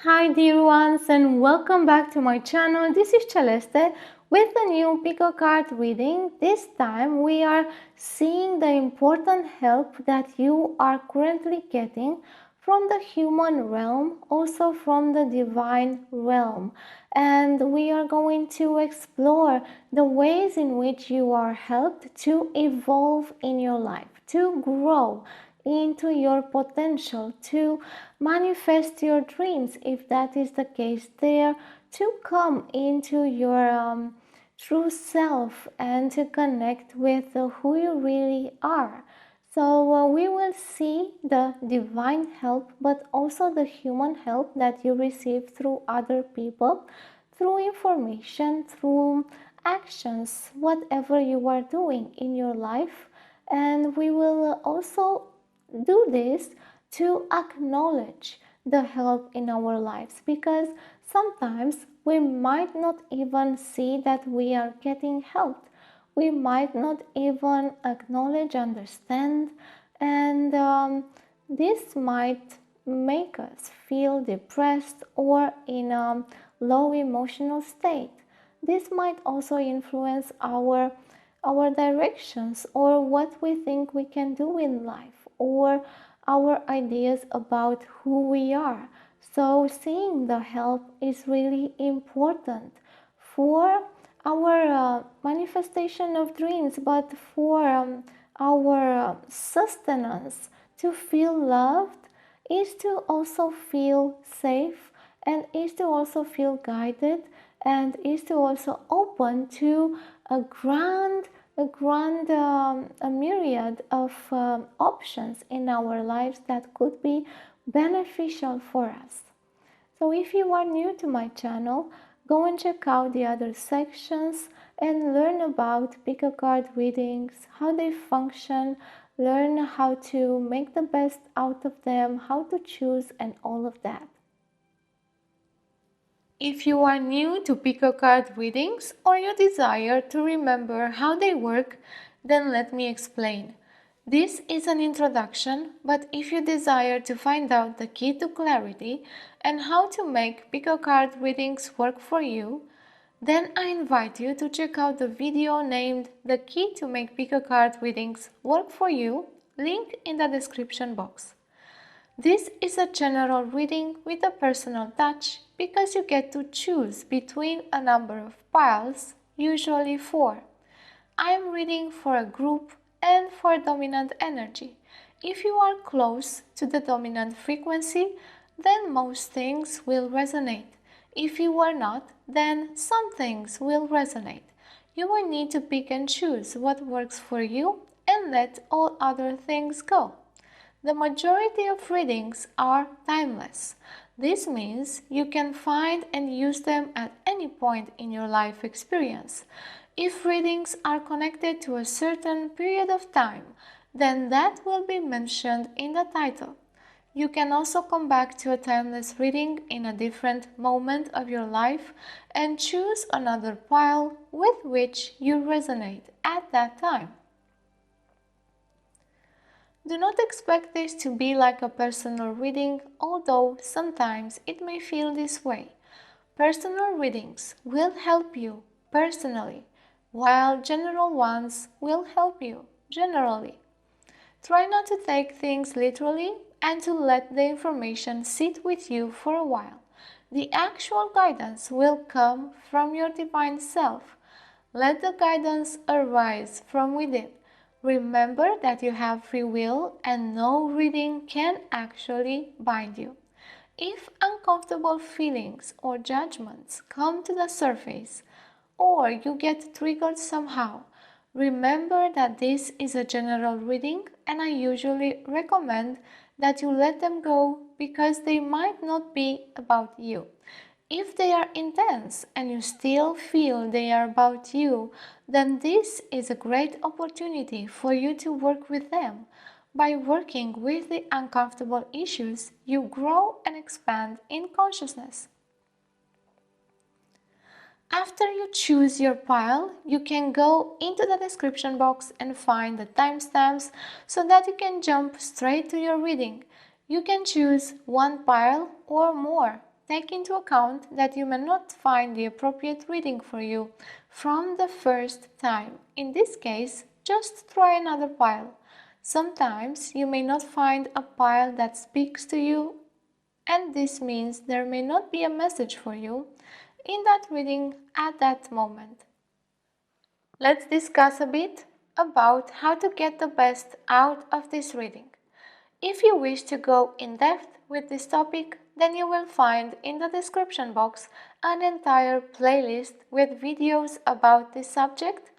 Hi dear ones, and welcome back to my channel. This is Celeste with a new pico card reading. This time we are seeing the important help that you are currently getting from the human realm, also from the divine realm. And we are going to explore the ways in which you are helped to evolve in your life, to grow into your potential, to manifest your dreams if that is the case, there to come into your true self and to connect with who you really are. So we will see the divine help, but also the human help that you receive through other people, through information, through actions, whatever you are doing in your life. And we will also do this to acknowledge the help in our lives, because sometimes we might not even see that we are getting helped. We might not even acknowledge, understand, and this might make us feel depressed or in a low emotional state. This might also influence our directions or what we think we can do in life or our ideas about who we are. So seeing the help is really important for our manifestation of dreams, but for our sustenance. To feel loved is to also feel safe, and is to also feel guided, and is to also open to a myriad of options in our lives that could be beneficial for us. So if you are new to my channel, go and check out the other sections and learn about pico card readings, how they function, learn how to make the best out of them, how to choose, and all of that. If you are new to pico card readings or you desire to remember how they work, then let me explain. This is an introduction, but if you desire to find out the key to clarity and how to make pico card readings work for you, then I invite you to check out the video named The Key to Make Pico Card Readings Work for You, link in the description box. This is a general reading with a personal touch because you get to choose between a number of piles, usually 4. I am reading for a group and for dominant energy. If you are close to the dominant frequency, then most things will resonate. If you are not, then some things will resonate. You will need to pick and choose what works for you and let all other things go. The majority of readings are timeless. This means you can find and use them at any point in your life experience. If readings are connected to a certain period of time, then that will be mentioned in the title. You can also come back to a timeless reading in a different moment of your life and choose another pile with which you resonate at that time. Do not expect this to be like a personal reading, although sometimes it may feel this way. Personal readings will help you personally, while general ones will help you generally. Try not to take things literally and to let the information sit with you for a while. The actual guidance will come from your divine self. Let the guidance arise from within. Remember that you have free will and no reading can actually bind you. If uncomfortable feelings or judgments come to the surface, or you get triggered somehow, remember that this is a general reading and I usually recommend that you let them go because they might not be about you. If they are intense and you still feel they are about you, then this is a great opportunity for you to work with them. By working with the uncomfortable issues, you grow and expand in consciousness. After you choose your pile, you can go into the description box and find the timestamps so that you can jump straight to your reading. You can choose one pile or more. take into account that you may not find the appropriate reading for you from the first time. In this case, just try another pile. Sometimes you may not find a pile that speaks to you, and this means there may not be a message for you in that reading at that moment. Let's discuss a bit about how to get the best out of this reading. If you wish to go in depth with this topic, then you will find in the description box an entire playlist with videos about this subject,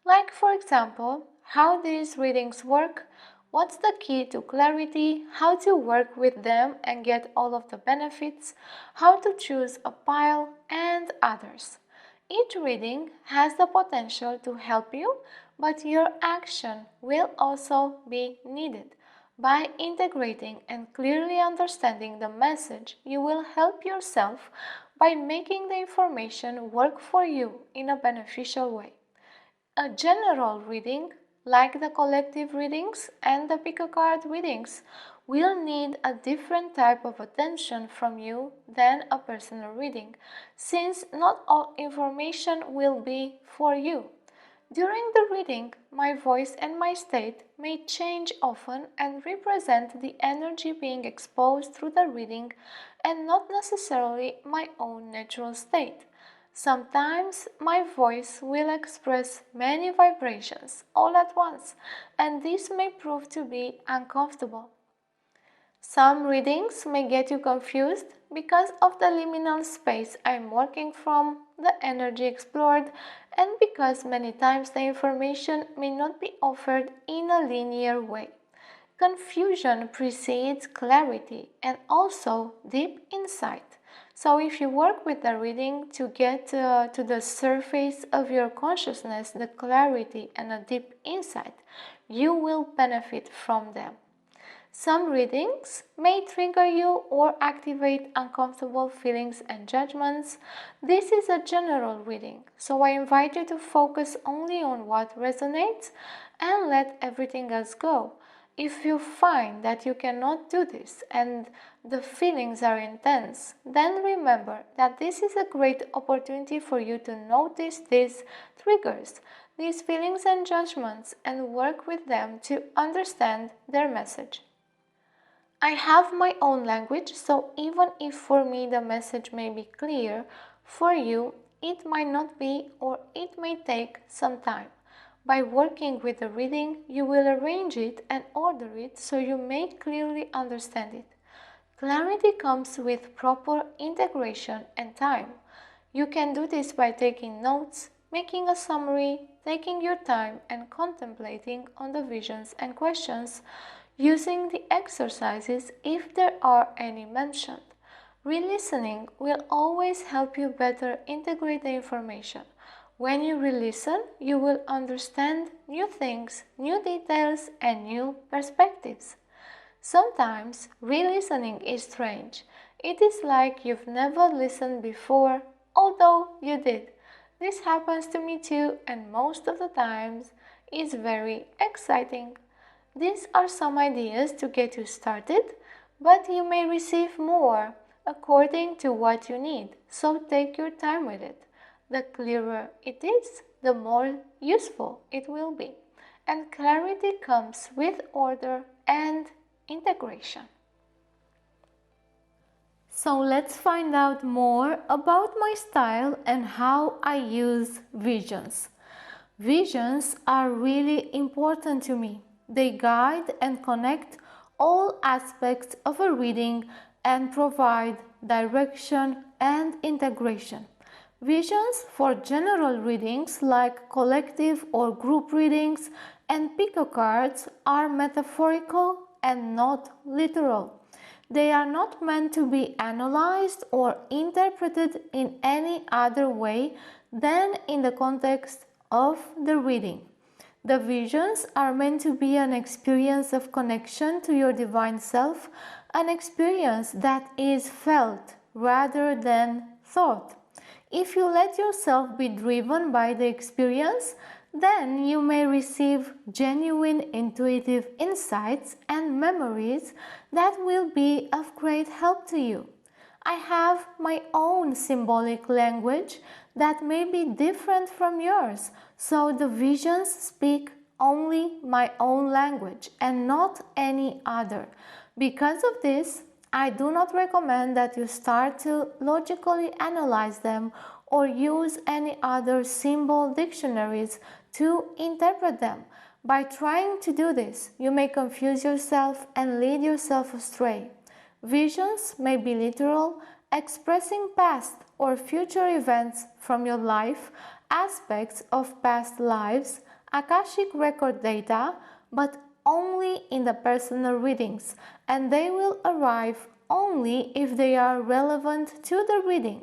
like for example, how these readings work, what's the key to clarity, how to work with them and get all of the benefits, how to choose a pile, and others. Each reading has the potential to help you, but your action will also be needed. By integrating and clearly understanding the message, you will help yourself by making the information work for you in a beneficial way. A general reading, like the collective readings and the pick a card readings, will need a different type of attention from you than a personal reading, since not all information will be for you. During the reading, my voice and my state may change often and represent the energy being exposed through the reading and not necessarily my own natural state. Sometimes my voice will express many vibrations all at once, and this may prove to be uncomfortable. Some readings may get you confused because of the liminal space I'm working from, the energy explored, and because many times the information may not be offered in a linear way. Confusion precedes clarity and also deep insight. So if you work with the reading to get to the surface of your consciousness, the clarity and a deep insight, you will benefit from them. Some readings may trigger you or activate uncomfortable feelings and judgments. This is a general reading, so I invite you to focus only on what resonates and let everything else go. If you find that you cannot do this and the feelings are intense, then remember that this is a great opportunity for you to notice these triggers, these feelings and judgments, and work with them to understand their message. I have my own language, so even if for me the message may be clear, for you it might not be, or it may take some time. By working with the reading, you will arrange it and order it so you may clearly understand it. Clarity comes with proper integration and time. You can do this by taking notes, making a summary, taking your time and contemplating on the visions and questions, using the exercises if there are any mentioned. Re-listening will always help you better integrate the information. When you re-listen, you will understand new things, new details, and new perspectives. Sometimes re-listening is strange. It is like you've never listened before, although you did. This happens to me too, and most of the times is very exciting. These are some ideas to get you started, but you may receive more according to what you need, so take your time with it. The clearer it is, the more useful it will be. And clarity comes with order and integration. So let's find out more about my style and how I use visions. Visions are really important to me. They guide and connect all aspects of a reading and provide direction and integration. Visions for general readings like collective or group readings and pick a cards are metaphorical and not literal. They are not meant to be analyzed or interpreted in any other way than in the context of the reading. The visions are meant to be an experience of connection to your divine self, an experience that is felt rather than thought. If you let yourself be driven by the experience, then you may receive genuine intuitive insights and memories that will be of great help to you. I have my own symbolic language that may be different from yours, so the visions speak only my own language and not any other. Because of this, I do not recommend that you start to logically analyze them or use any other symbol dictionaries to interpret them. By trying to do this, you may confuse yourself and lead yourself astray. Visions may be literal, expressing past or future events from your life, aspects of past lives, Akashic record data, but only in the personal readings, and they will arrive only if they are relevant to the reading.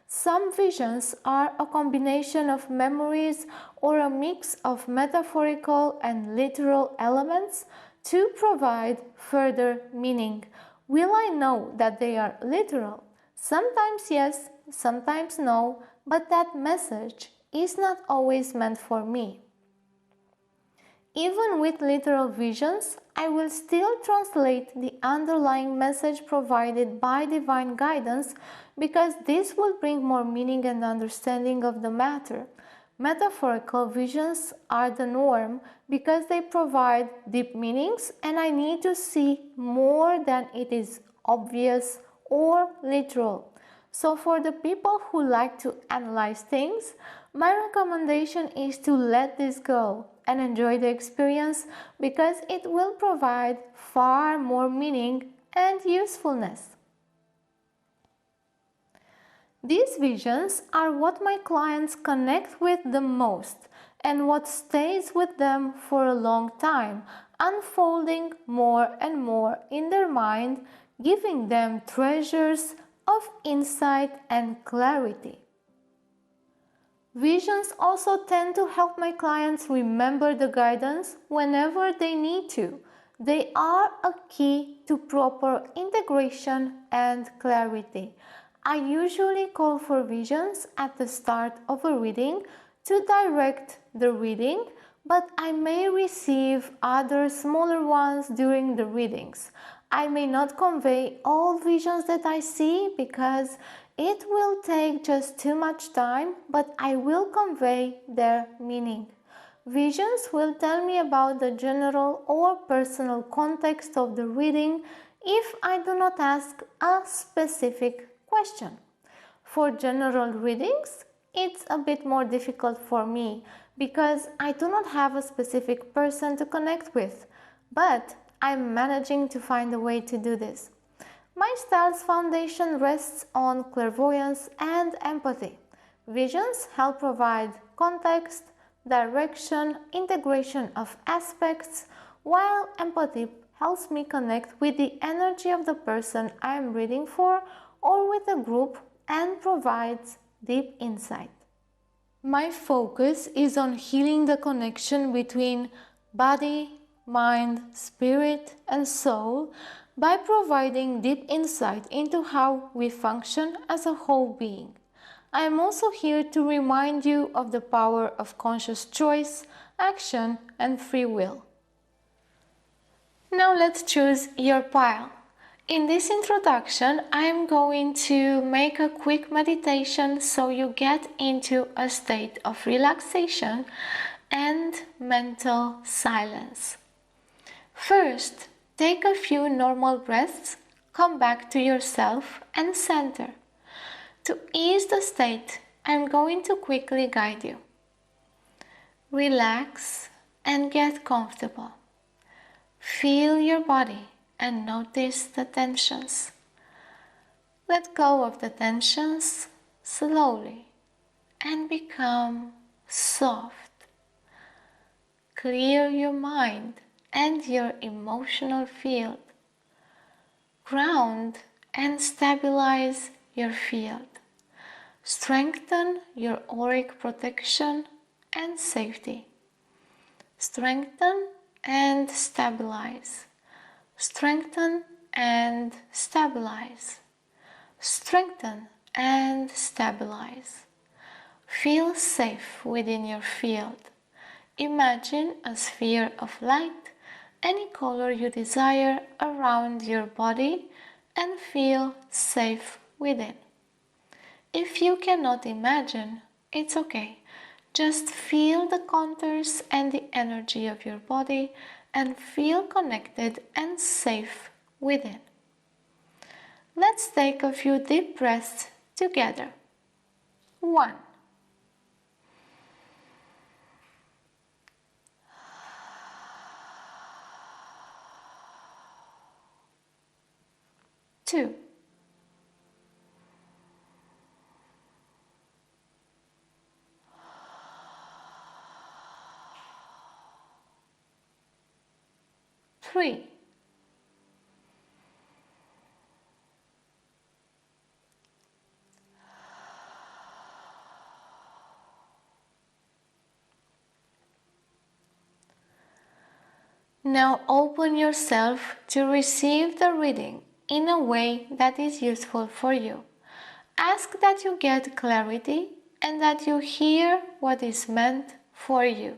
Some visions are a combination of memories or a mix of metaphorical and literal elements to provide further meaning. Will I know that they are literal? Sometimes yes, sometimes no, but that message is not always meant for me. Even with literal visions, I will still translate the underlying message provided by divine guidance because this will bring more meaning and understanding of the matter. Metaphorical visions are the norm because they provide deep meanings and I need to see more than it is obvious or literal. So for the people who like to analyze things, my recommendation is to let this go and enjoy the experience because it will provide far more meaning and usefulness. These visions are what my clients connect with the most and what stays with them for a long time, unfolding more and more in their mind, giving them treasures of insight and clarity. Visions also tend to help my clients remember the guidance whenever they need to. They are a key to proper integration and clarity. I usually call for visions at the start of a reading to direct the reading, but I may receive other smaller ones during the readings. I may not convey all visions that I see because it will take just too much time, but I will convey their meaning. Visions will tell me about the general or personal context of the reading if I do not ask a specific question. For general readings, it's a bit more difficult for me because I do not have a specific person to connect with, but I'm managing to find a way to do this. My style's foundation rests on clairvoyance and empathy. Visions help provide context, direction, integration of aspects, while empathy helps me connect with the energy of the person I am reading for or with a group and provides deep insight. My focus is on healing the connection between body, mind, spirit, and soul by providing deep insight into how we function as a whole being. I am also here to remind you of the power of conscious choice, action, and free will. Now let's choose your pile. In this introduction, I am going to make a quick meditation so you get into a state of relaxation and mental silence. First, take a few normal breaths, come back to yourself and center. To ease the state, I am going to quickly guide you. Relax and get comfortable. Feel your body and notice the tensions. Let go of the tensions slowly and become soft. Clear your mind and your emotional field. Ground and stabilize your field. Strengthen your auric protection and safety. Strengthen and stabilize. Strengthen and stabilize. Strengthen and stabilize. Feel safe within your field. Imagine a sphere of light, any color you desire, around your body and feel safe within. If you cannot imagine, it's okay. Just feel the contours and the energy of your body and feel connected and safe within. Let's take a few deep breaths together. 1. 2. 3. 'Now open yourself to receive the reading in a way that is useful for you. Ask that you get clarity and that you hear what is meant for you.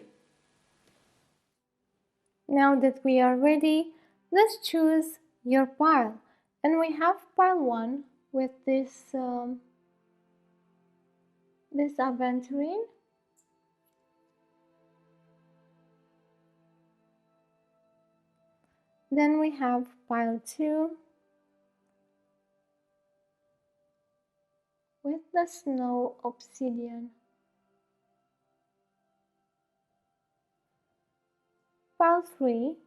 Now that we are ready, let's choose your pile. And we have pile 1 with this aventurine. Then we have pile 2 with the snow obsidian. Pile 3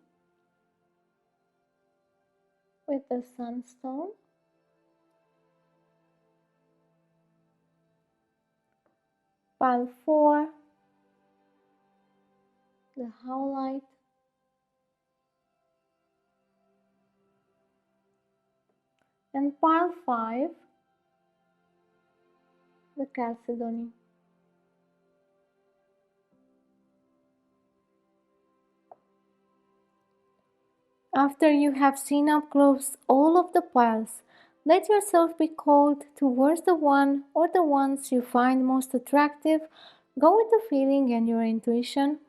with the sunstone. Pile 4, the howlite. And pile 5, the chalcedony. After you have seen up close all of the piles, let yourself be called towards the one or the ones you find most attractive. Go with the feeling and your intuition.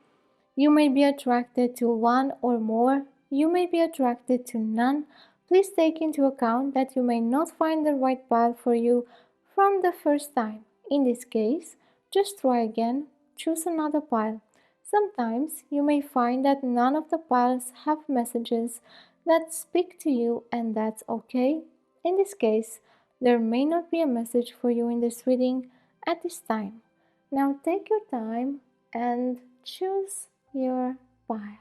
You may be attracted to one or more. You may be attracted to none. Please take into account that you may not find the right pile for you from the first time. In this case, just try again. Choose another pile. Sometimes you may find that none of the piles have messages that speak to you, and that's okay. In this case, there may not be a message for you in this reading at this time. Now take your time and choose your pile.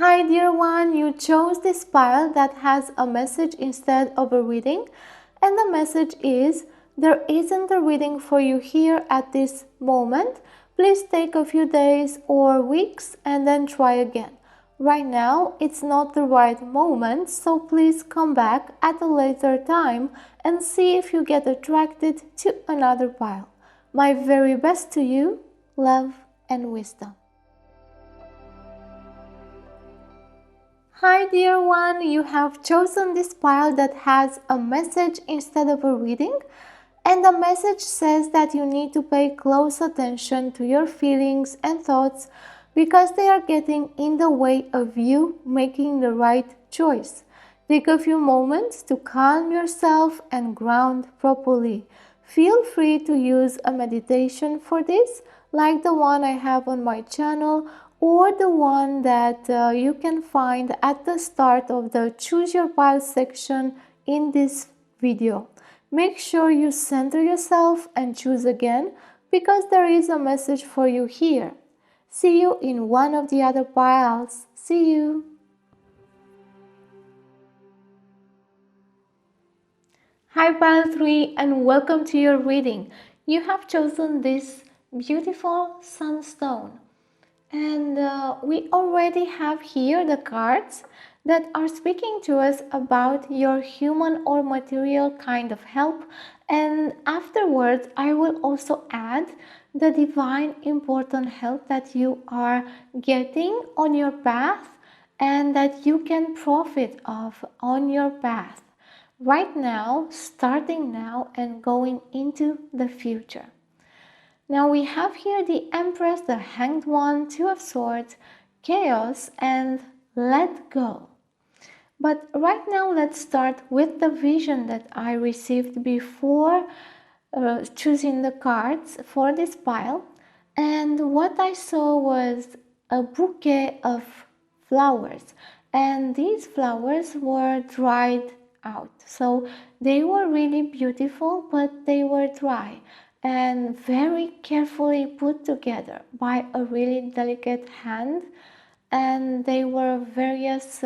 Hi dear one, you chose this pile that has a message instead of a reading, and the message is there isn't a reading for you here at this moment. Please take a few days or weeks and then try again. Right now it's not the right moment, so please come back at a later time and see if you get attracted to another pile. My very best to you, love and wisdom. Hi dear one, you have chosen this pile that has a message instead of a reading, and the message says that you need to pay close attention to your feelings and thoughts because they are getting in the way of you making the right choice. Take a few moments to calm yourself and ground properly. Feel free to use a meditation for this, like the one I have on my channel, or the one that you can find at the start of the Choose Your Pile section in this video. Make sure you center yourself and choose again because there is a message for you here. See you in one of the other piles. See you! Hi pile 3 and welcome to your reading. You have chosen this beautiful sunstone. And we already have here the cards that are speaking to us about your human or material kind of help And afterwards, I will also add the divine important help that you are getting on your path and that you can profit of on your path right now, starting now and going into the future. Now we have here the Empress, the Hanged One, Two of Swords, Chaos, and Let Go. But right now, let's start with the vision that I received before choosing the cards for this pile. And what I saw was a bouquet of flowers. And these flowers were dried out. So they were really beautiful, but they were dry and very carefully put together by a really delicate hand, and they were various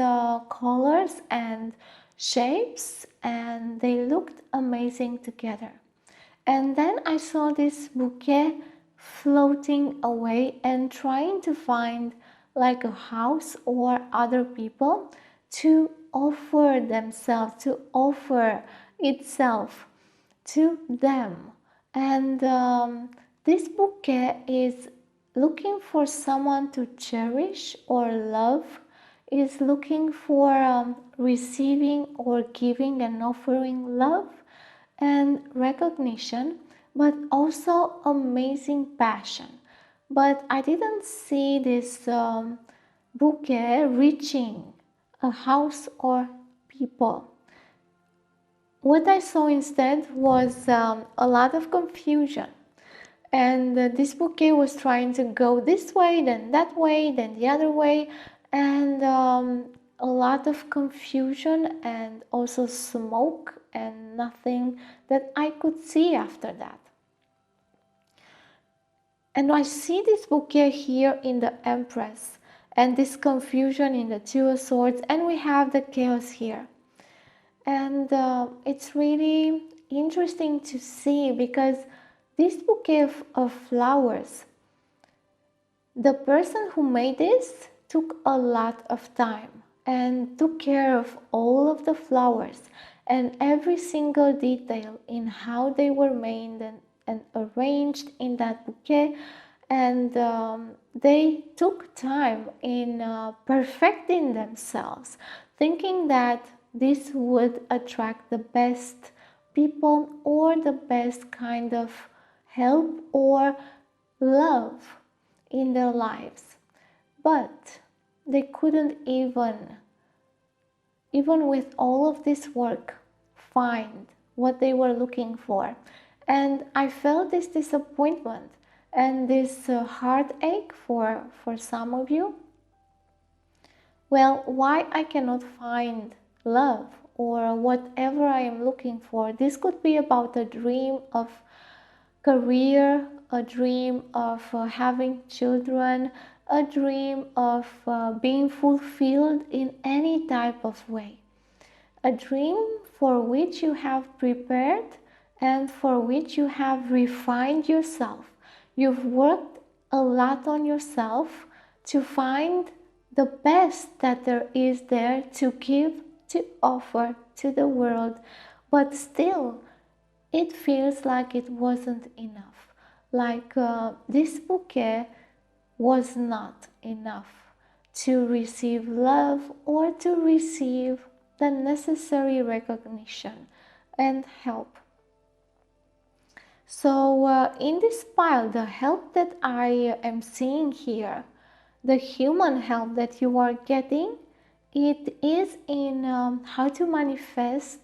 colors and shapes, and they looked amazing together. And then I saw this bouquet floating away and trying to find like a house or other people to offer themselves, to offer itself to them. And this bouquet is looking for someone to cherish or love, is looking for receiving or giving and offering love and recognition, but also amazing passion. But I didn't see this bouquet reaching a house or people. What I saw instead was a lot of confusion. And this bouquet was trying to go this way, then that way, then the other way, and a lot of confusion and also smoke and nothing that I could see after that. And I see this bouquet here in the Empress and this confusion in the Two of Swords, and we have the chaos here. And it's really interesting to see because this bouquet of flowers, the person who made this took a lot of time and took care of all of the flowers and every single detail in how they were made and arranged in that bouquet. And they took time in perfecting themselves, thinking that this would attract the best people or the best kind of help or love in their lives. But they couldn't even with all of this work, find what they were looking for. And I felt this disappointment and this heartache for some of you. Well, why I cannot find love or whatever I am looking for? This could be about a dream of career, a dream of having children, a dream of being fulfilled in any type of way. A dream for which you have prepared and for which you have refined yourself. You've worked a lot on yourself to find the best that there is there to give, to offer to the world, but still it feels like it wasn't enough. Like this bouquet was not enough to receive love or to receive the necessary recognition and help. So in this pile, the help that I am seeing here, the human help that you are getting, it is in how to manifest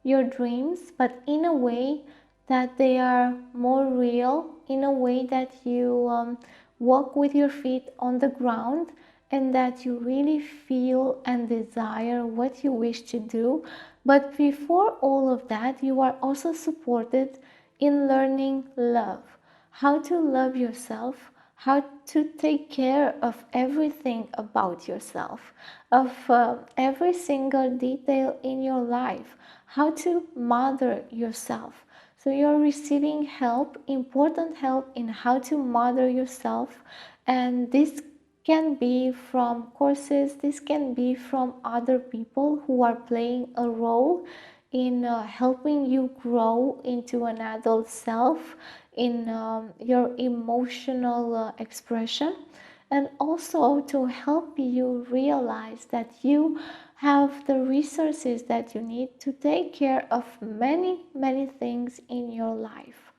your dreams, but in a way that they are more real, in a way that you walk with your feet on the ground and that you really feel and desire what you wish to do. But before all of that, you are also supported in learning love, how to love yourself, how to take care of everything about yourself, of every single detail in your life, how to mother yourself. So you're receiving help, important help in how to mother yourself, and this can be from courses, this can be from other people who are playing a role in helping you grow into an adult self, in your emotional expression, and also to help you realize that you have the resources that you need to take care of many things in your life.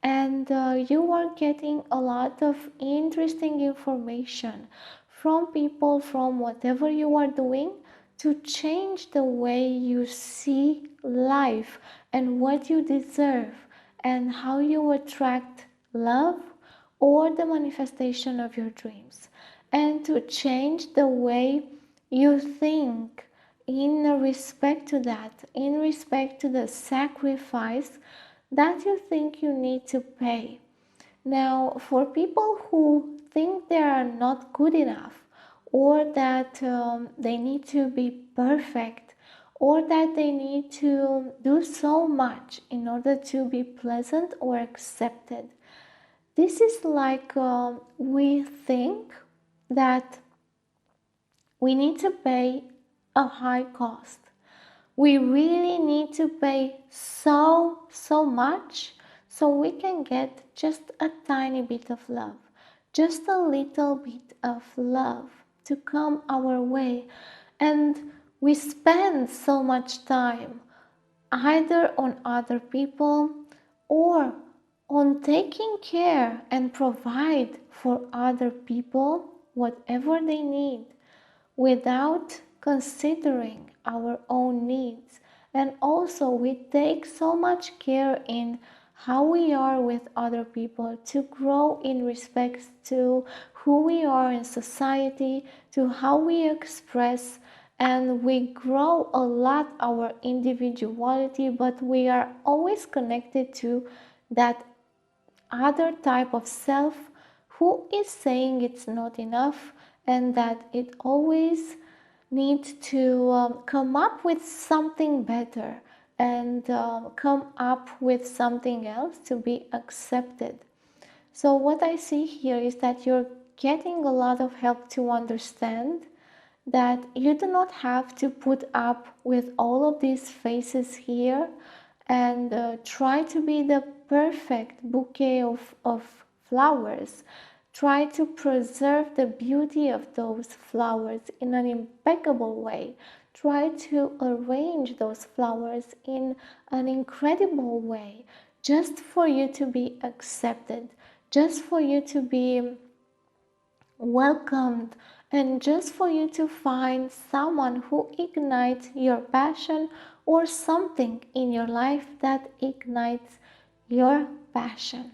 And you are getting a lot of interesting information from people, from whatever you are doing, to change the way you see life and what you deserve and how you attract love or the manifestation of your dreams, and to change the way you think in respect to that, in respect to the sacrifice that you think you need to pay. Now, for people who think they are not good enough, or that they need to be perfect, or that they need to do so much in order to be pleasant or accepted, this is like we think that we need to pay a high cost. We really need to pay so much so we can get just a tiny bit of love, just a little bit of love to come our way. And we spend so much time either on other people or on taking care and provide for other people whatever they need, without considering our own needs. And also, we take so much care in how we are with other people to grow in respect to who we are in society, to how we express, and we grow a lot our individuality, but we are always connected to that other type of self who is saying it's not enough, and that it always needs to come up with something better, and come up with something else to be accepted. So what I see here is that you're getting a lot of help to understand that you do not have to put up with all of these faces here and try to be the perfect bouquet of flowers. Try to preserve the beauty of those flowers in an impeccable way. Try to arrange those flowers in an incredible way, just for you to be accepted, just for you to be welcomed, and just for you to find someone who ignites your passion, or something in your life that ignites your passion.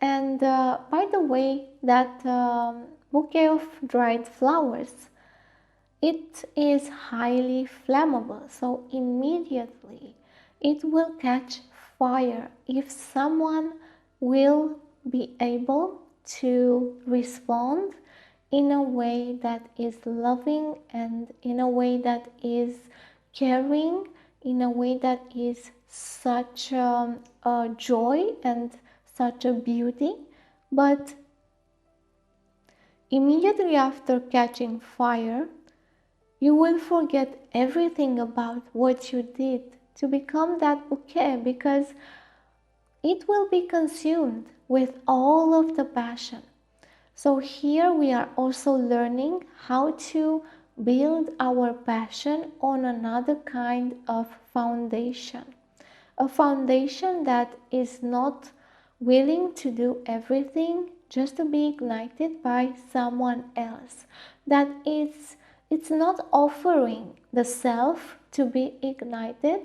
And by the way, that bouquet of dried flowers, it is highly flammable, so immediately it will catch fire if someone will be able to respond in a way that is loving, and in a way that is caring, in a way that is such a joy and such a beauty. But immediately after catching fire, you will forget everything about what you did to become that bouquet, because it will be consumed with all of the passion. So here we are also learning how to build our passion on another kind of foundation. A foundation that is not willing to do everything just to be ignited by someone else. That it's not offering the self to be ignited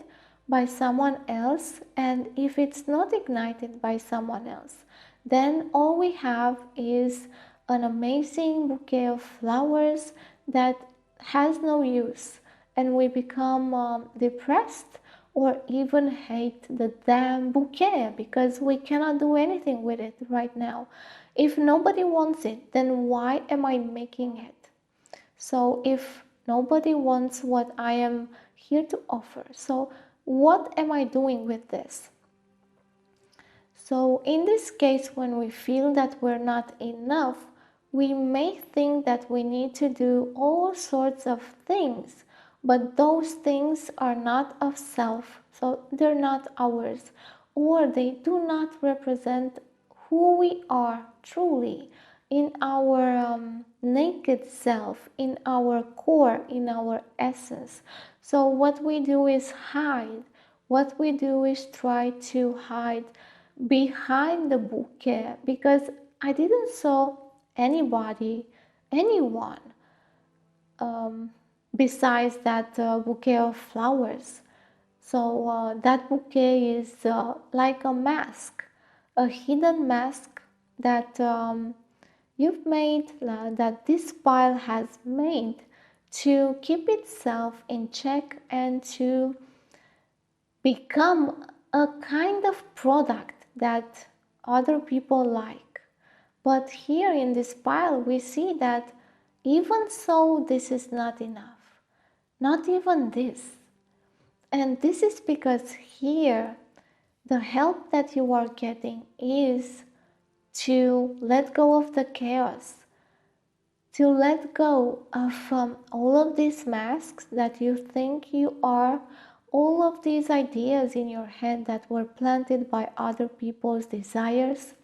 by someone else, and if it's not ignited by someone else, then all we have is an amazing bouquet of flowers that has no use, and we become depressed or even hate the damn bouquet because we cannot do anything with it right now. If nobody wants it, then why am I making it? So if nobody wants what I am here to offer, so what am I doing with this? So in this case, when we feel that we're not enough, we may think that we need to do all sorts of things, but those things are not of self, so they're not ours, or they do not represent who we are truly in our naked self, in our core, in our essence. So what we do is hide. What we do is try to hide behind the bouquet, because I didn't saw anybody, anyone, besides that bouquet of flowers. So that bouquet is like a mask, a hidden mask that you've made, that this pile has made to keep itself in check and to become a kind of product that other people like. But here in this pile, we see that even so, this is not enough. Not even this. And this is because here, the help that you are getting is to let go of the chaos, to let go of all of these masks that you think you are, all of these ideas in your head that were planted by other people's desires,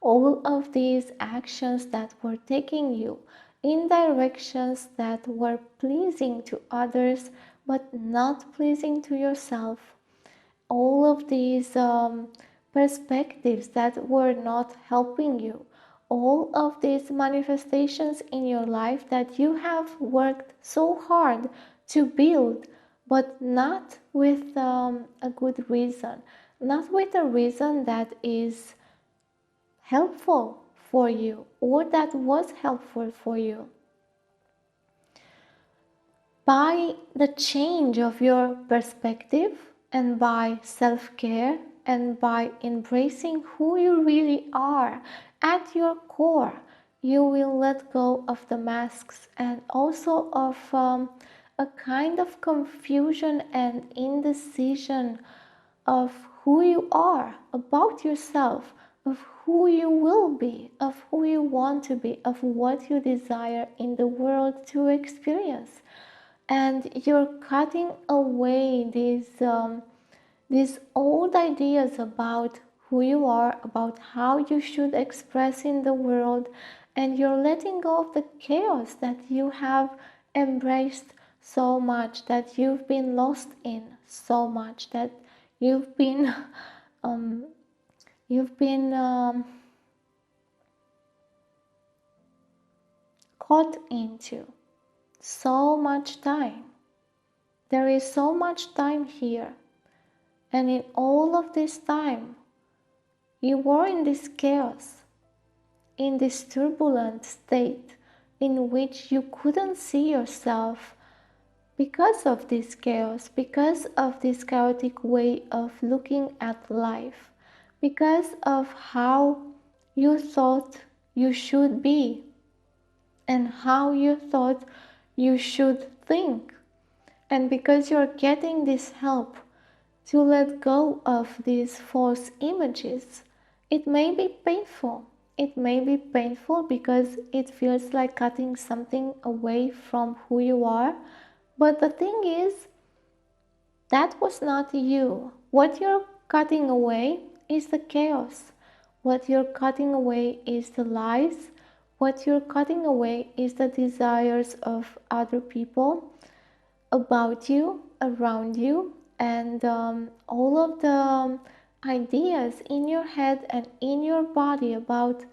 all of these actions that were taking you in directions that were pleasing to others but not pleasing to yourself, all of these perspectives that were not helping you, all of these manifestations in your life that you have worked so hard to build, but not with a good reason, not with a reason that is helpful for you or that was helpful for you. By the change of your perspective and by self-care and by embracing who you really are at your core, you will let go of the masks and also of a kind of confusion and indecision of who you are, about yourself, of who you will be, of who you want to be, of what you desire in the world to experience. And you're cutting away these old ideas about who you are, about how you should express in the world, and you're letting go of the chaos that you have embraced so much, that you've been lost in so much, that you've been um, you've been caught into so much time. There is so much time here, and in all of this time you were in this chaos, in this turbulent state in which you couldn't see yourself because of this chaos, because of this chaotic way of looking at life, because of how you thought you should be and how you thought you should think. And because you're getting this help to let go of these false images, it may be painful. It may be painful because it feels like cutting something away from who you are. But the thing is, that was not you. What you're cutting away is the chaos. What you're cutting away is the lies. What you're cutting away is the desires of other people about you, around you, and all of the ideas in your head and in your body about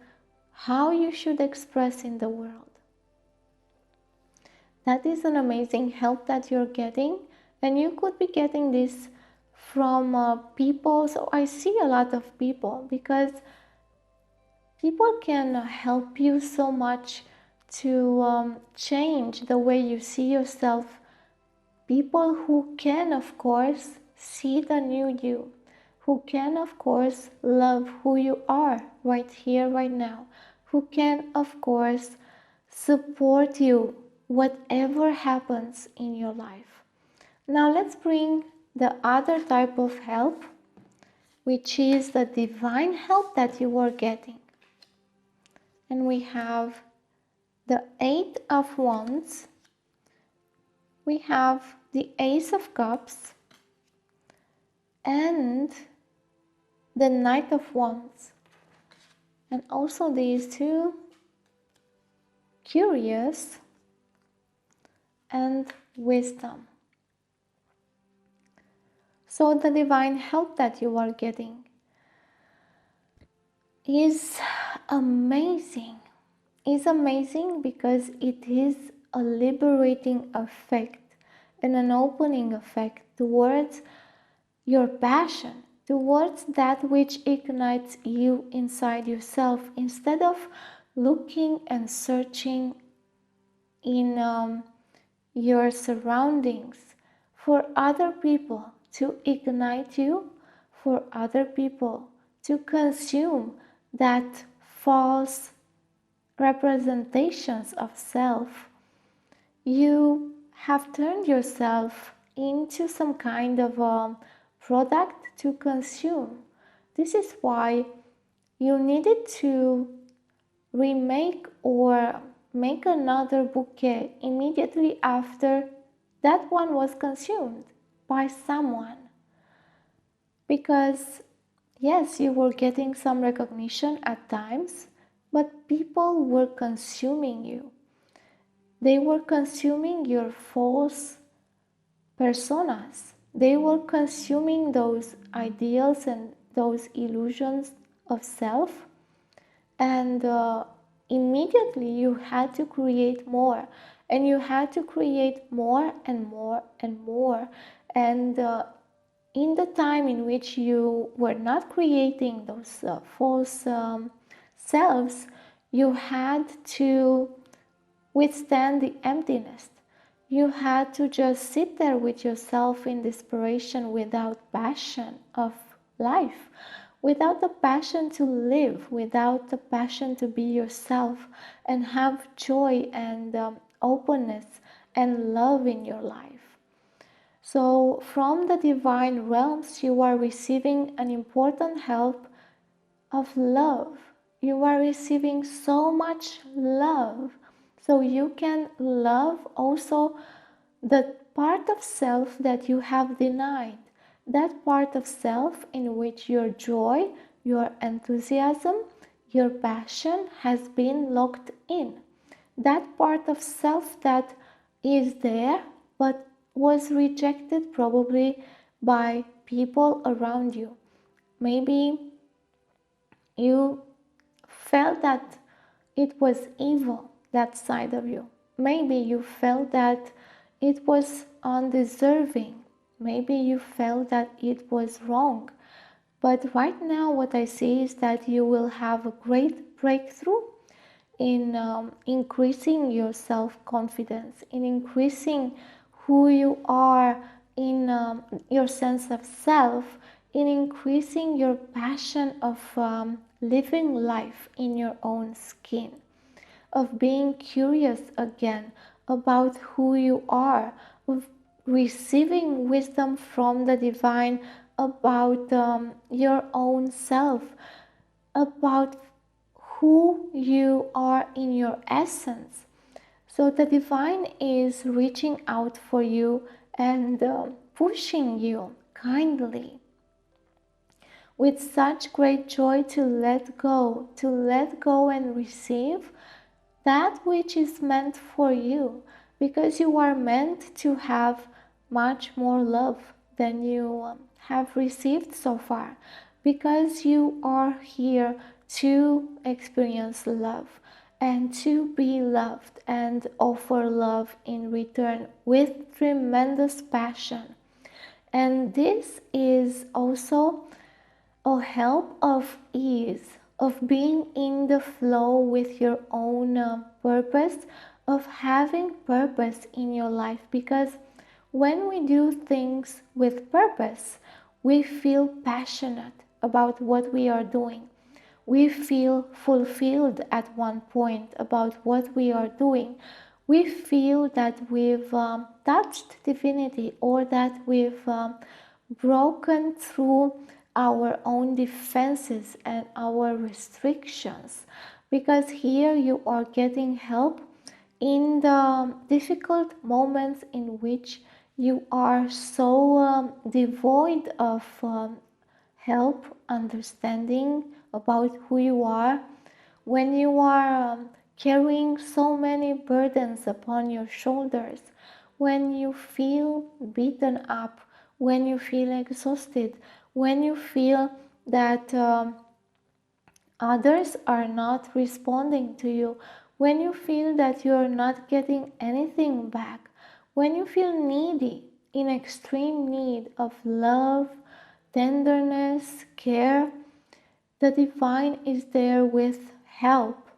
how you should express in the world. That is an amazing help that you're getting, and you could be getting this from people. So I see a lot of people, because people can help you so much to change the way you see yourself. People who can, of course, see the new you, who can, of course, love who you are right here, right now, who can, of course, support you whatever happens in your life. Now let's bring the other type of help, which is the divine help that you are getting. And we have the Eight of Wands, we have the Ace of Cups and the Knight of Wands. And also these two, Curious and Wisdom. So the divine help that you are getting is amazing. It's amazing because it is a liberating effect and an opening effect towards your passion, towards that which ignites you inside yourself, instead of looking and searching in your surroundings for other people to ignite you, for other people to consume that false representations of self. You have turned yourself into some kind of a product to consume. This is why you needed to remake or make another bouquet immediately after that one was consumed by someone. Because yes, you were getting some recognition at times, but people were consuming you. They were consuming your false personas. They were consuming those ideals and those illusions of self, and immediately you had to create more, and you had to create more and more and more. And in the time in which you were not creating those false selves, you had to withstand the emptiness. You had to just sit there with yourself in desperation, without passion of life, without the passion to live, without the passion to be yourself and have joy and openness and love in your life. So from the divine realms, you are receiving an important help of love. You are receiving so much love. So you can love also the part of self that you have denied. That part of self in which your joy, your enthusiasm, your passion has been locked in. That part of self that is there but was rejected probably by people around you. Maybe you felt that it was evil, that side of you. Maybe you felt that it was undeserving. Maybe you felt that it was wrong. But right now, what I see is that you will have a great breakthrough in increasing your self-confidence, in increasing who you are, in your sense of self, in increasing your passion of living life in your own skin, of being curious again about who you are, of receiving wisdom from the divine about your own self, about who you are in your essence. So the divine is reaching out for you and pushing you kindly with such great joy to let go and receive that which is meant for you, because you are meant to have much more love than you have received so far, because you are here to experience love and to be loved and offer love in return with tremendous passion. And this is also a help of ease, of being in the flow with your own purpose, of having purpose in your life. Because when we do things with purpose, we feel passionate about what we are doing. We feel fulfilled at one point about what we are doing. We feel that we've touched divinity, or that we've broken through our own defenses and our restrictions, because here you are getting help in the difficult moments in which you are so devoid of help, understanding about who you are, when you are carrying so many burdens upon your shoulders, when you feel beaten up, when you feel exhausted, when you feel that others are not responding to you, when you feel that you are not getting anything back, when you feel needy, in extreme need of love, tenderness, care, the divine is there with help.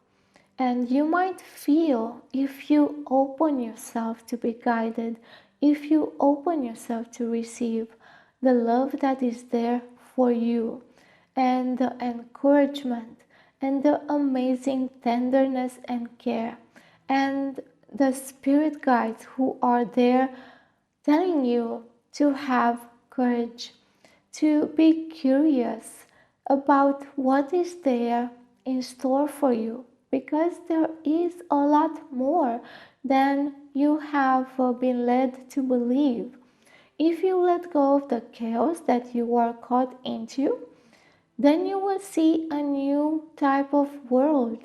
And you might feel, if you open yourself to be guided, if you open yourself to receive the love that is there for you, and the encouragement, and the amazing tenderness and care, and the spirit guides who are there telling you to have courage, to be curious about what is there in store for you, because there is a lot more than you have been led to believe. If you let go of the chaos that you are caught into, then you will see a new type of world.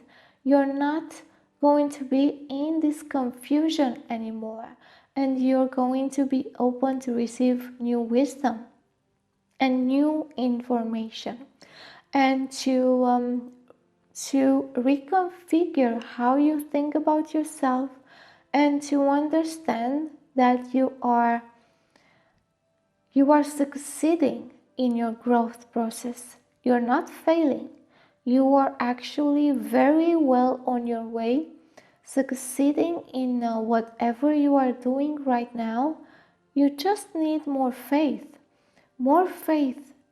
You're not going to be in this confusion anymore, and you're going to be open to receive new wisdom and new information, and to reconfigure how you think about yourself, and to understand that you are succeeding in your growth process. You're not failing. You are actually very well on your way, succeeding in whatever you are doing right now. You just need more faith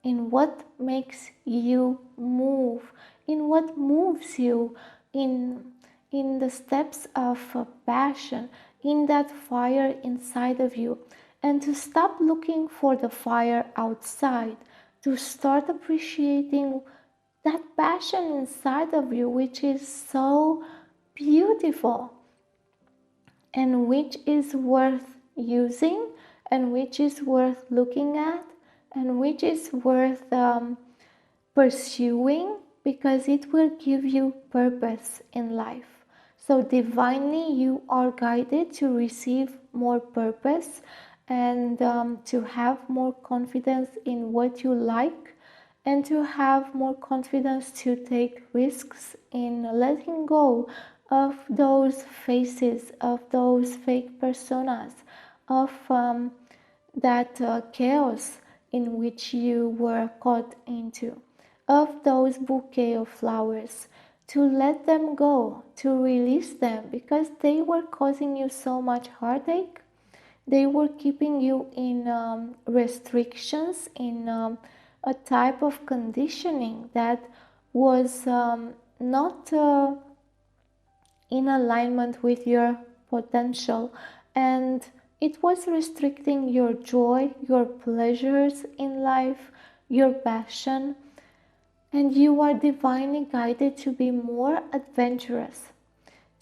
in what makes you move, in what moves you, in the steps of passion, in that fire inside of you, and to stop looking for the fire outside, to start appreciating that passion inside of you, which is so beautiful and which is worth using, and which is worth looking at, and which is worth pursuing, because it will give you purpose in life. So divinely you are guided to receive more purpose, and to have more confidence in what you like, and to have more confidence to take risks in letting go of those faces, of those fake personas, of that chaos in which you were caught into, of those bouquet of flowers, to let them go, to release them, because they were causing you so much heartache. They were keeping you in restrictions, in a type of conditioning that was not in alignment with your potential, and it was restricting your joy, your pleasures in life, your passion. And you are divinely guided to be more adventurous,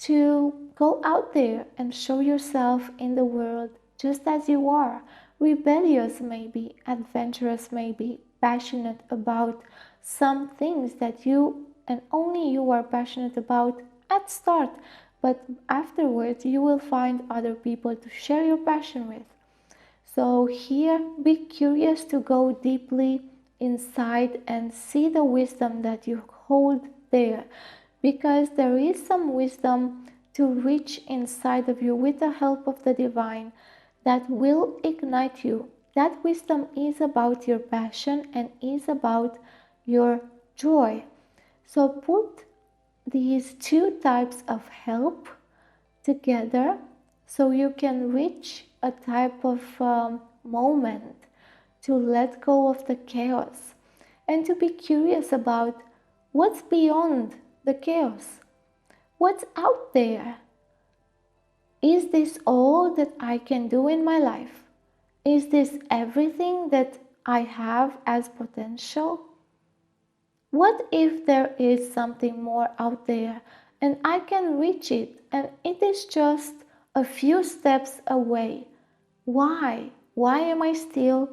to go out there and show yourself in the world just as you are. Rebellious maybe, adventurous maybe, passionate about some things that you and only you are passionate about at start, but afterwards you will find other people to share your passion with. So here, be curious to go deeply inside and see the wisdom that you hold there, because there is some wisdom to reach inside of you with the help of the divine that will ignite you. That wisdom is about your passion and is about your joy. So put these two types of help together so you can reach a type of moment to let go of the chaos and to be curious about what's beyond the chaos, what's out there. Is this all that I can do in my life? Is this everything that I have as potential? What if there is something more out there, and I can reach it, and it is just a few steps away. Why? Why am I still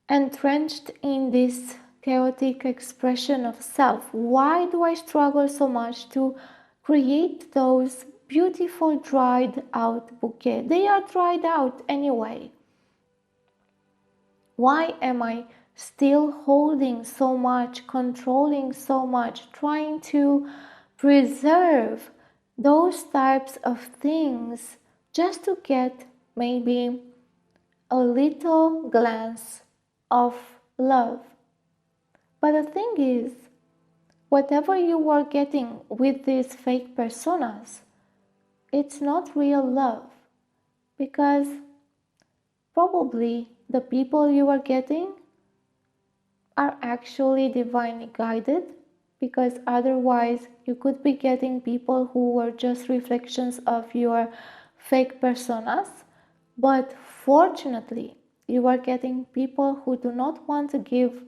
entrenched in this chaotic expression of self? Why do I struggle so much to create those beautiful dried out bouquets? They are dried out anyway. Why am I still holding so much, controlling so much, trying to preserve those types of things just to get maybe a little glance of love? But the thing is, whatever you are getting with these fake personas, it's not real love, because probably the people you are getting are actually divinely guided, because otherwise you could be getting people who were just reflections of your fake personas. But fortunately, you are getting people who do not want to give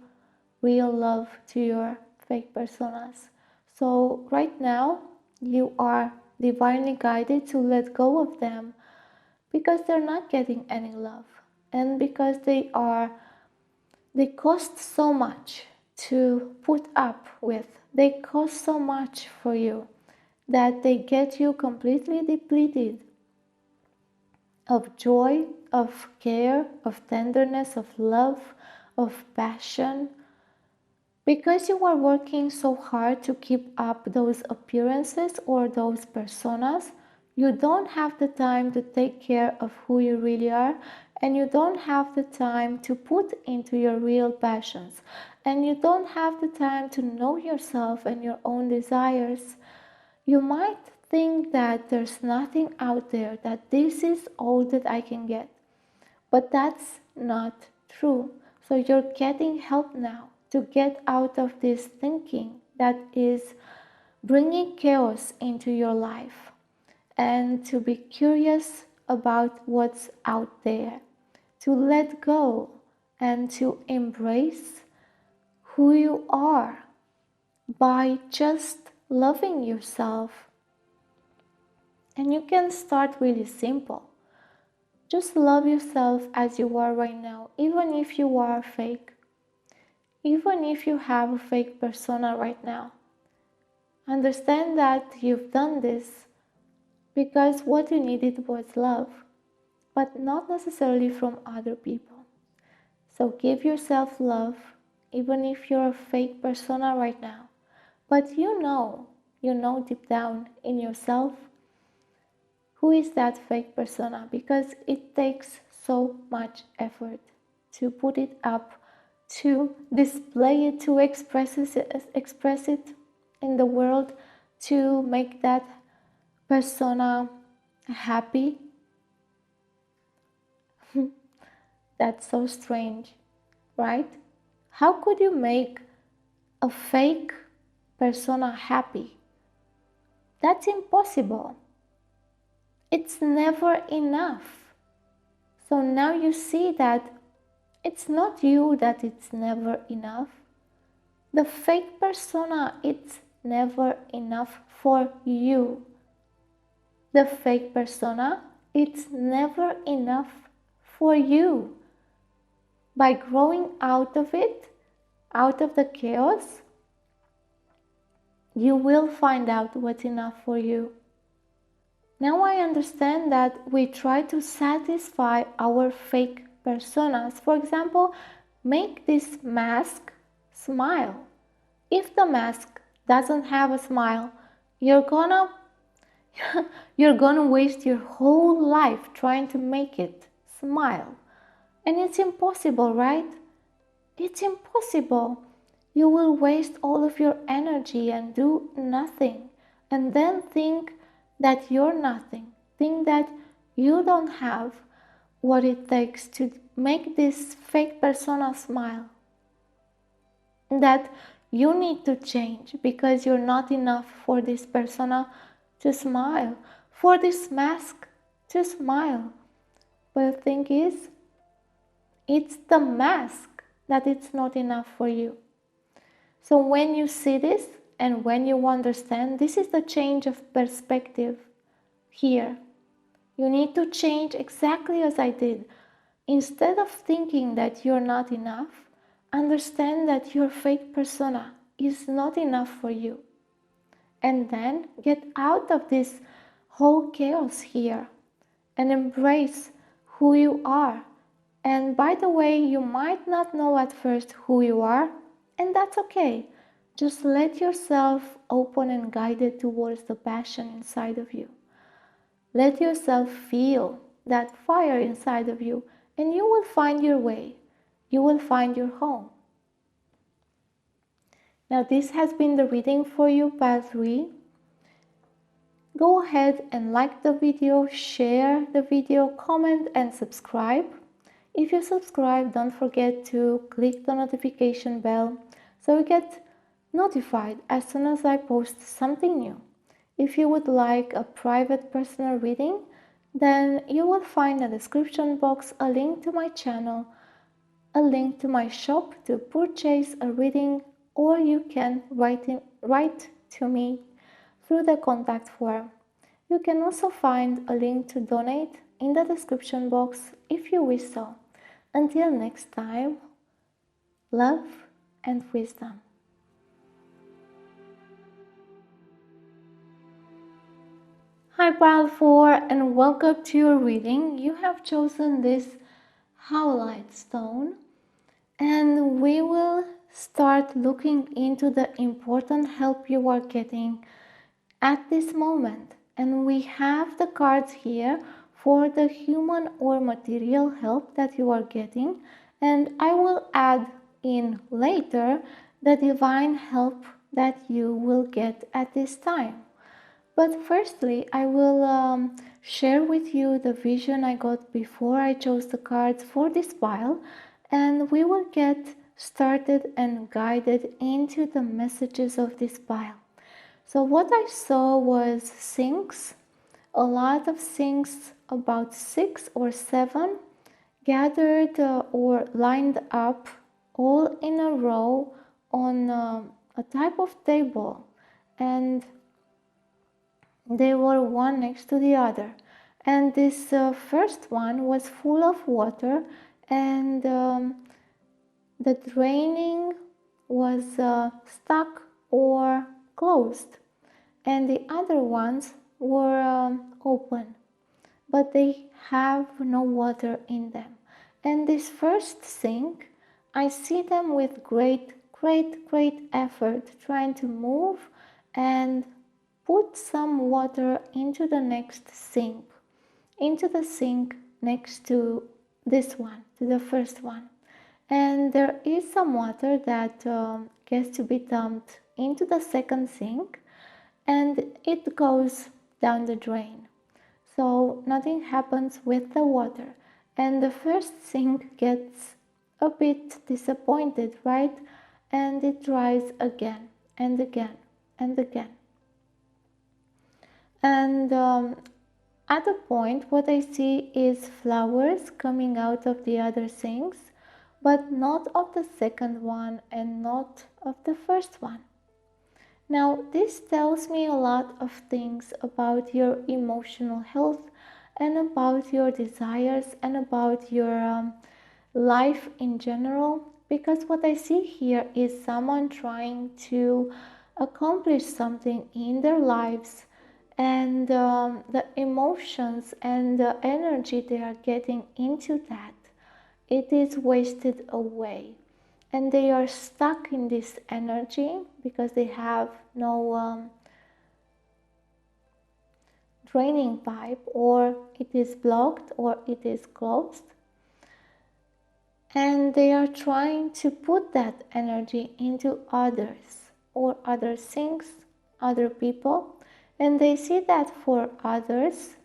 real love to your fake personas. So right now, you are divinely guided to let go of them, because they're not getting any love, and because they cost so much to put up with. They cost so much for you that they get you completely depleted of joy, of care, of tenderness, of love, of passion, because you are working so hard to keep up those appearances or those personas. You don't have the time to take care of who you really are, and you don't have the time to put into your real passions, and you don't have the time to know yourself and your own desires. You might think that there's nothing out there, that this is all that I can get, but that's not true. So you're getting help now to get out of this thinking that is bringing chaos into your life, and to be curious about what's out there, to let go and to embrace who you are by just loving yourself. And you can start really simple. Just love yourself as you are right now, even if you are fake, even if you have a fake persona right now. Understand that you've done this because what you needed was love, but not necessarily from other people. So give yourself love, even if you're a fake persona right now. But you know deep down in yourself who is that fake persona, because it takes so much effort to put it up, to display it, to express it in the world, to make that persona happy. That's so strange, right? How could you make a fake persona happy? That's impossible. It's never enough. So now you see that it's not you, that it's never enough. The fake persona, it's never enough for you. The fake persona, it's never enough for you. By growing out of it, out of the chaos, you will find out what's enough for you. Now I understand that we try to satisfy our fake personas. For example, make this mask smile. If the mask doesn't have a smile, you're gonna waste your whole life trying to make it smile. And it's impossible, right? It's impossible. You will waste all of your energy and do nothing, and then think that you're nothing. Think that you don't have what it takes to make this fake persona smile. That you need to change because you're not enough for this persona to smile, for this mask to smile. But the thing is, it's the mask that it's not enough for you. So when you see this, And when you understand, this is the change of perspective here. You need to change exactly as I did. Instead of thinking that you're not enough, understand that your fake persona is not enough for you. And then get out of this whole chaos here and embrace who you are. And by the way, you might not know at first who you are, and that's okay. Just let yourself open and guided towards the passion inside of you. Let yourself feel that fire inside of you, and you will find your way. You will find your home. Now, this has been the reading for you, Pile 3. Go ahead and like the video, share the video, comment and subscribe. If you subscribe, don't forget to click the notification bell so you get notified as soon as I post something new. If you would like a private personal reading, then you will find in the description box a link to my channel, a link to my shop to purchase a reading, or you can write to me through the contact form. You can also find a link to donate in the description box if you wish so. Until next time, love and wisdom. Hi Pile 4 and welcome to your reading. You have chosen this howlite stone and we will start looking into the important help you are getting at this moment. And we have the cards here for the human or material help that you are getting, and I will add in later the divine help that you will get at this time. But firstly, I will share with you the vision I got before I chose the cards for this pile, and we will get started and guided into the messages of this pile. So what I saw was sinks, a lot of sinks, about 6 or 7, gathered or lined up all in a row on a type of table, and they were one next to the other. And this first one was full of water, and the draining was stuck or closed, and the other ones were open, but they have no water in them. And this first sink, I see them with great effort trying to move and put some water into the next sink, into the sink next to this one, to the first one. And there is some water that gets to be dumped into the second sink, and it goes down the drain. So nothing happens with the water, and the first sink gets a bit disappointed, right? And it dries again and again and again. And at a point, what I see is flowers coming out of the other sinks, but not of the second one and not of the first one. Now, this tells me a lot of things about your emotional health and about your desires and about your life in general, because what I see here is someone trying to accomplish something in their lives, and the emotions and the energy they are getting into that, it is wasted away. And they are stuck in this energy because they have no draining pipe, or it is blocked or it is closed. And they are trying to put that energy into others or other things, other people. And they see that for others,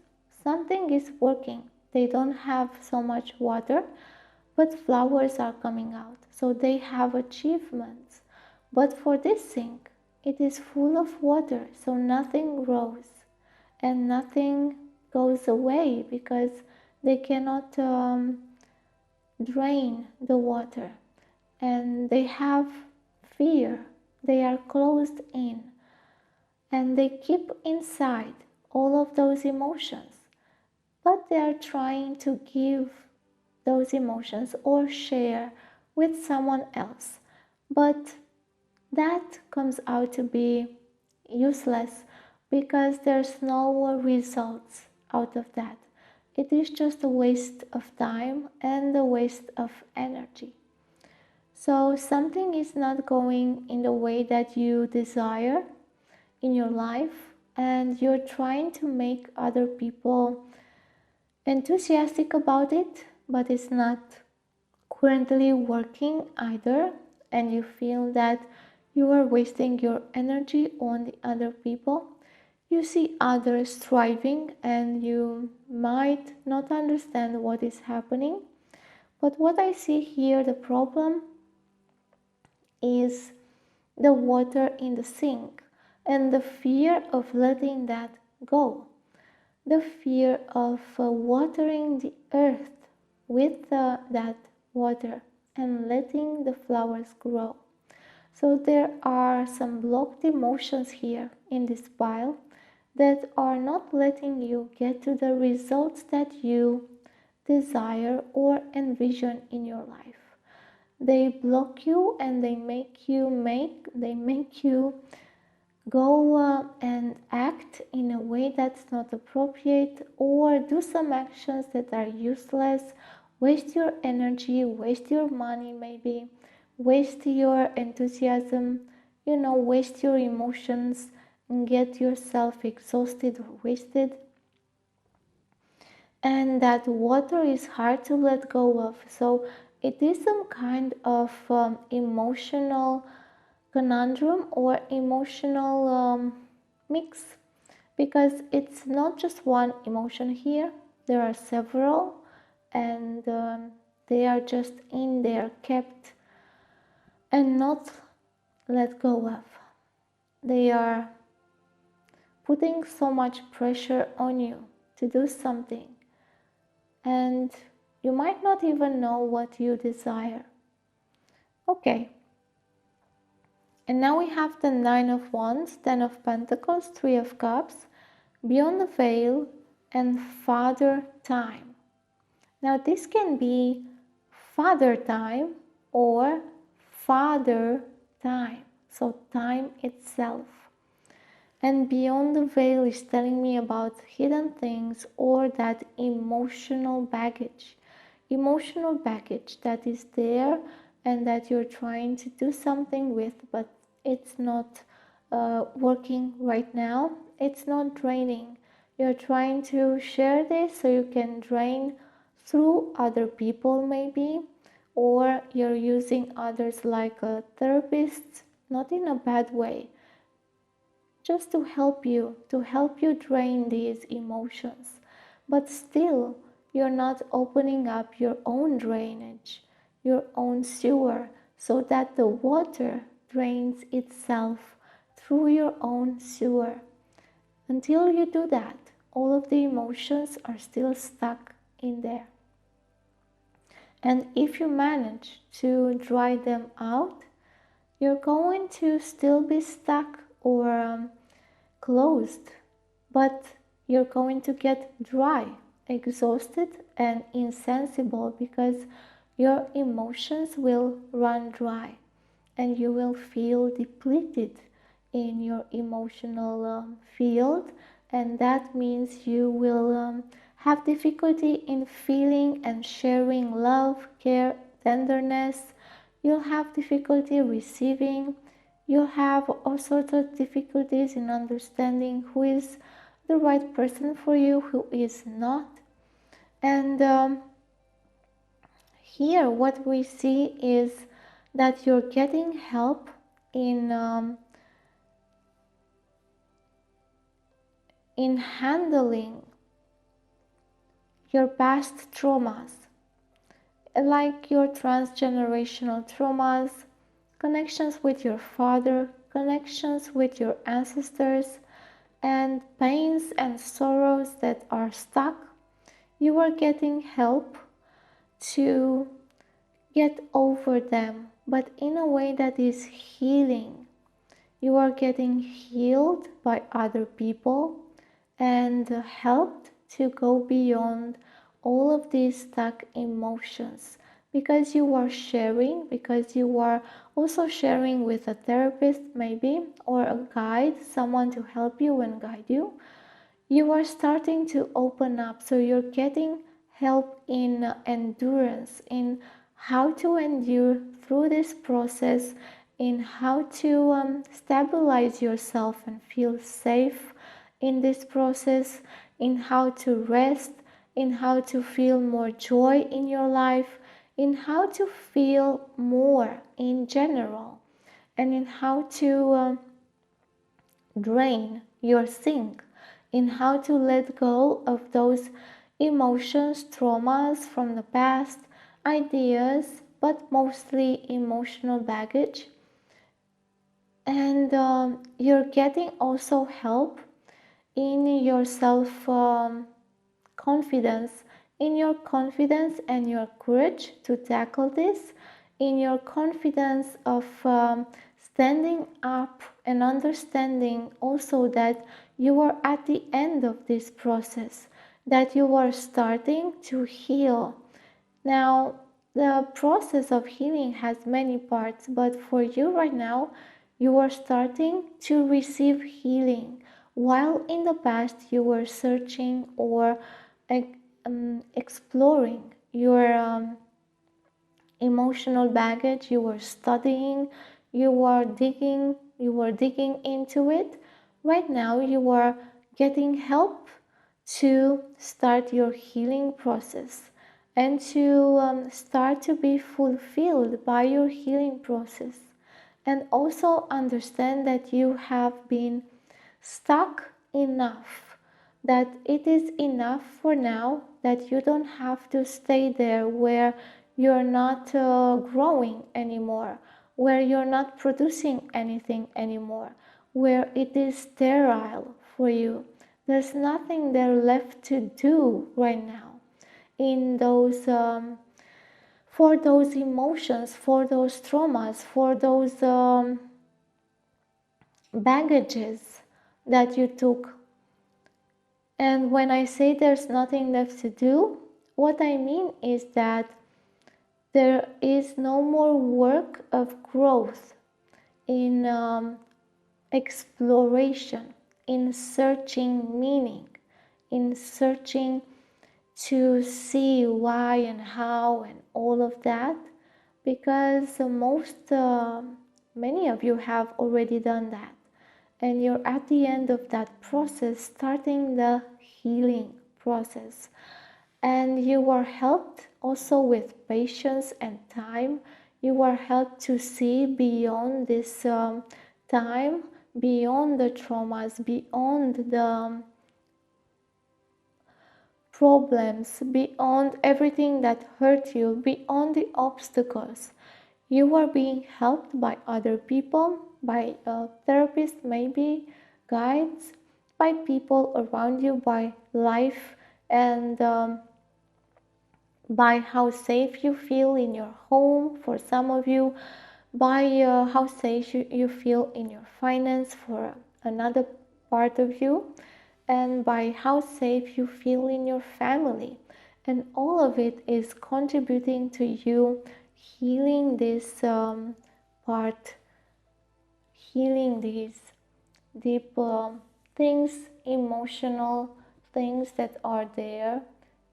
something is working. They don't have so much water, but flowers are coming out, so they have achievements. But for this sink, it is full of water, so nothing grows and nothing goes away because they cannot drain the water, and they have fear. They are closed in and they keep inside all of those emotions, but they are trying to give those emotions or share with someone else. But that comes out to be useless because there's no results out of that. It is just a waste of time and a waste of energy. So something is not going in the way that you desire in your life, and you're trying to make other people enthusiastic about it, but it's not currently working either, and you feel that you are wasting your energy on the other people. You see others thriving and you might not understand what is happening. But what I see here, the problem is the water in the sink and the fear of letting that go. The fear of watering the earth with that water and letting the flowers grow. So there are some blocked emotions here in this pile that are not letting you get to the results that you desire or envision in your life. They block you and they make you go and act in a way that's not appropriate, or do some actions that are useless, waste your energy, waste your money, maybe waste your enthusiasm, waste your emotions and get yourself exhausted or wasted. And that water is hard to let go of. So it is some kind of emotional conundrum or emotional mix, because it's not just one emotion here, there are several, and they are just in there, kept and not let go of. They are putting so much pressure on you to do something, and you might not even know what you desire. Okay. And now we have the Nine of Wands, Ten of Pentacles, Three of Cups, Beyond the Veil, and Father Time. Now this can be Father Time or Father Time, so time itself. And Beyond the Veil is telling me about hidden things or that emotional baggage that is there and that you're trying to do something with, but it's not working right now. It's not draining. You're trying to share this so you can drain through other people maybe, or you're using others like a therapist, not in a bad way, just to help you drain these emotions. But still, you're not opening up your own drainage, your own sewer, so that the water drains itself through your own sewer. Until you do that, all of the emotions are still stuck in there. And if you manage to dry them out, you're going to still be stuck or closed, but you're going to get dry, exhausted, and insensible, because your emotions will run dry and you will feel depleted in your emotional field, and that means you will have difficulty in feeling and sharing love, care, tenderness. You'll have difficulty receiving. You'll have all sorts of difficulties in understanding who is the right person for you, who is not. And here what we see is that you're getting help in handling your past traumas, like your transgenerational traumas, connections with your father, connections with your ancestors, and pains and sorrows that are stuck. You are getting help to get over them, but in a way that is healing. You are getting healed by other people and helped to go beyond all of these stuck emotions, because you are sharing, because you are also sharing with a therapist maybe, or a guide, someone to help you and guide you. You are starting to open up, so you're getting help in endurance, in how to endure through this process, in how to stabilize yourself and feel safe in this process, in how to rest, in how to feel more joy in your life, in how to feel more in general, and in how to drain your sink, in how to let go of those emotions, traumas from the past, ideas, but mostly emotional baggage. And you're getting also help in your self confidence, in your confidence and your courage to tackle this, in your confidence of standing up and understanding also that you are at the end of this process, that you are starting to heal. Now, the process of healing has many parts, but for you right now, you are starting to receive healing, while in the past you were searching or exploring your emotional baggage. You were studying, you were digging into it. Right now you are getting help to start your healing process and to start to be fulfilled by your healing process, and also understand that you have been stuck enough, that it is enough for now, that you don't have to stay there where you're not growing anymore, where you're not producing anything anymore, where it is sterile for you. There's nothing there left to do right now in those for those emotions, for those traumas, for those baggages that you took. And when I say there's nothing left to do, what I mean is that there is no more work of growth in exploration, in searching meaning, in searching to see why and how and all of that, because many of you have already done that, and you're at the end of that process, starting the healing process. And you are helped also with patience and time. You are helped to see beyond this time, beyond the traumas, beyond the problems, beyond everything that hurt you, beyond the obstacles. You are being helped by other people, by therapists, maybe guides, by people around you, by life, and by how safe you feel in your home for some of you, by how safe you feel in your finance for another part of you, and by how safe you feel in your family. And all of it is contributing to you healing this part, healing these deep things, emotional things that are there,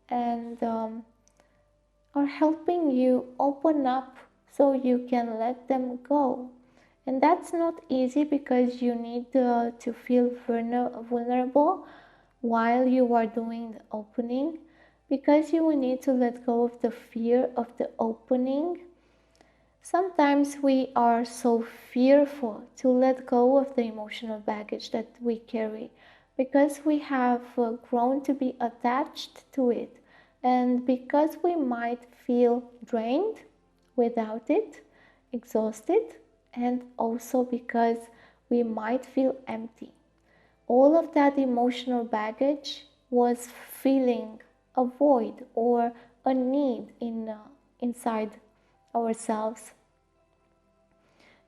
and are helping you open up so you can let them go. And that's not easy, because you need to feel vulnerable while you are doing the opening, because you will need to let go of the fear of the opening. Sometimes we are so fearful to let go of the emotional baggage that we carry, because we have grown to be attached to it, and because we might feel drained without it, exhausted, and also because we might feel empty. All of that emotional baggage was filling a void or a need inside ourselves.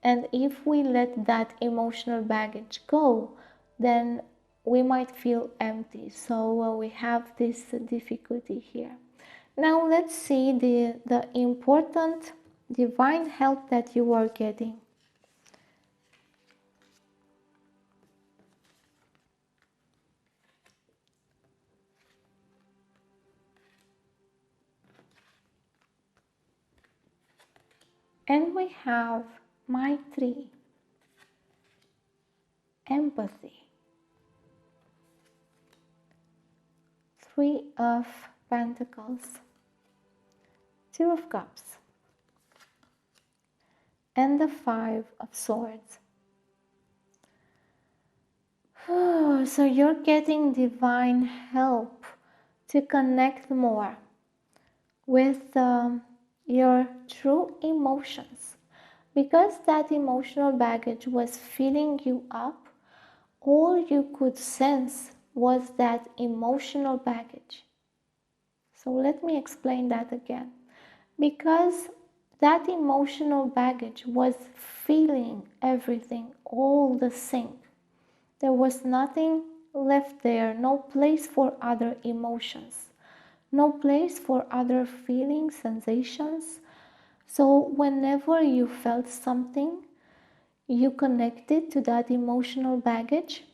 And if we let that emotional baggage go, then we might feel empty. So we have this difficulty here. Now let's see the important divine help that you are getting. And we have my 3, empathy. 3 of Pentacles, 2 of Cups, and the 5 of Swords. So you're getting divine help to connect more with your true emotions. Because that emotional baggage was filling you up, all you could sense was that emotional baggage. So let me explain that again. Because that emotional baggage was filling everything, all the sink. There was nothing left there, no place for other emotions, no place for other feelings, sensations. So whenever you felt something, you connected to that emotional baggage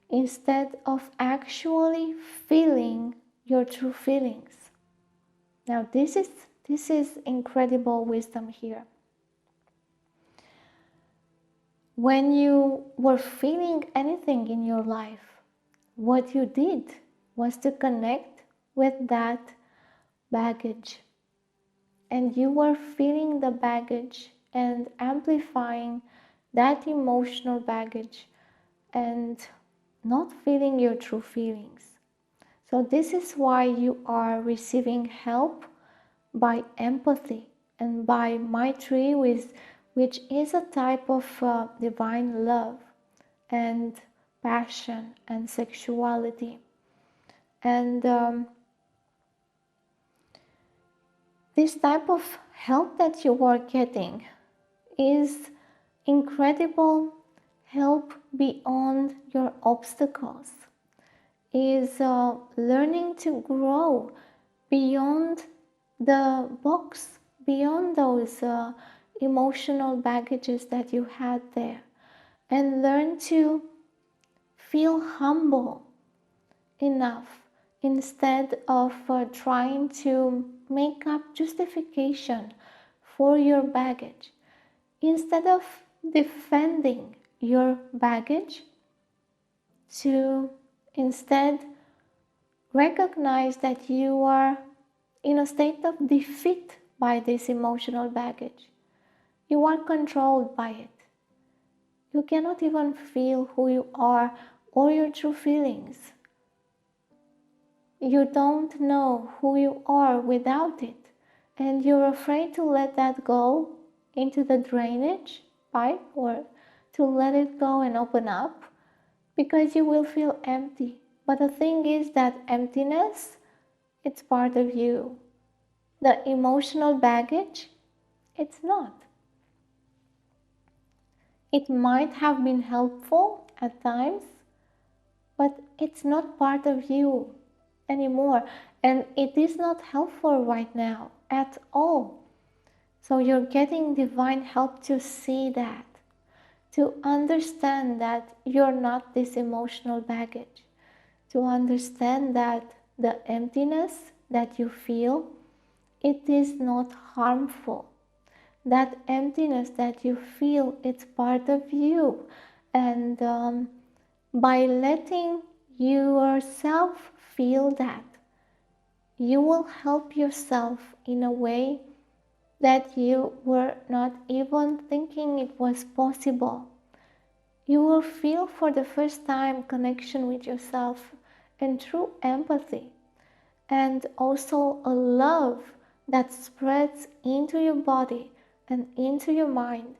instead of actually feeling your true feelings. Now this is incredible wisdom here. When you were feeling anything in your life, what you did was to connect with that baggage. And you were feeling the baggage and amplifying that emotional baggage and not feeling your true feelings. So this is why you are receiving help by empathy and by my 3, which is a type of divine love and passion and sexuality. And this type of help that you are getting is incredible help beyond your obstacles, is learning to grow beyond the box, beyond those emotional baggages that you had there, and learn to feel humble enough instead of trying to make up justification for your baggage. Instead of defending your baggage, to instead recognize that you are in a state of defeat by this emotional baggage. You are controlled by it. You cannot even feel who you are or your true feelings. You don't know who you are without it, and you're afraid to let that go into the drainage pipe or to let it go and open up because you will feel empty. But the thing is that emptiness, it's part of you. The emotional baggage, it's not. It might have been helpful at times, but it's not part of you anymore. And it is not helpful right now at all. So you're getting divine help to see that, to understand that you're not this emotional baggage, to understand that the emptiness that you feel, it is not harmful. That emptiness that you feel, it's part of you. And by letting yourself feel that, you will help yourself in a way that you were not even thinking it was possible. You will feel for the first time connection with yourself and true empathy, and also a love that spreads into your body and into your mind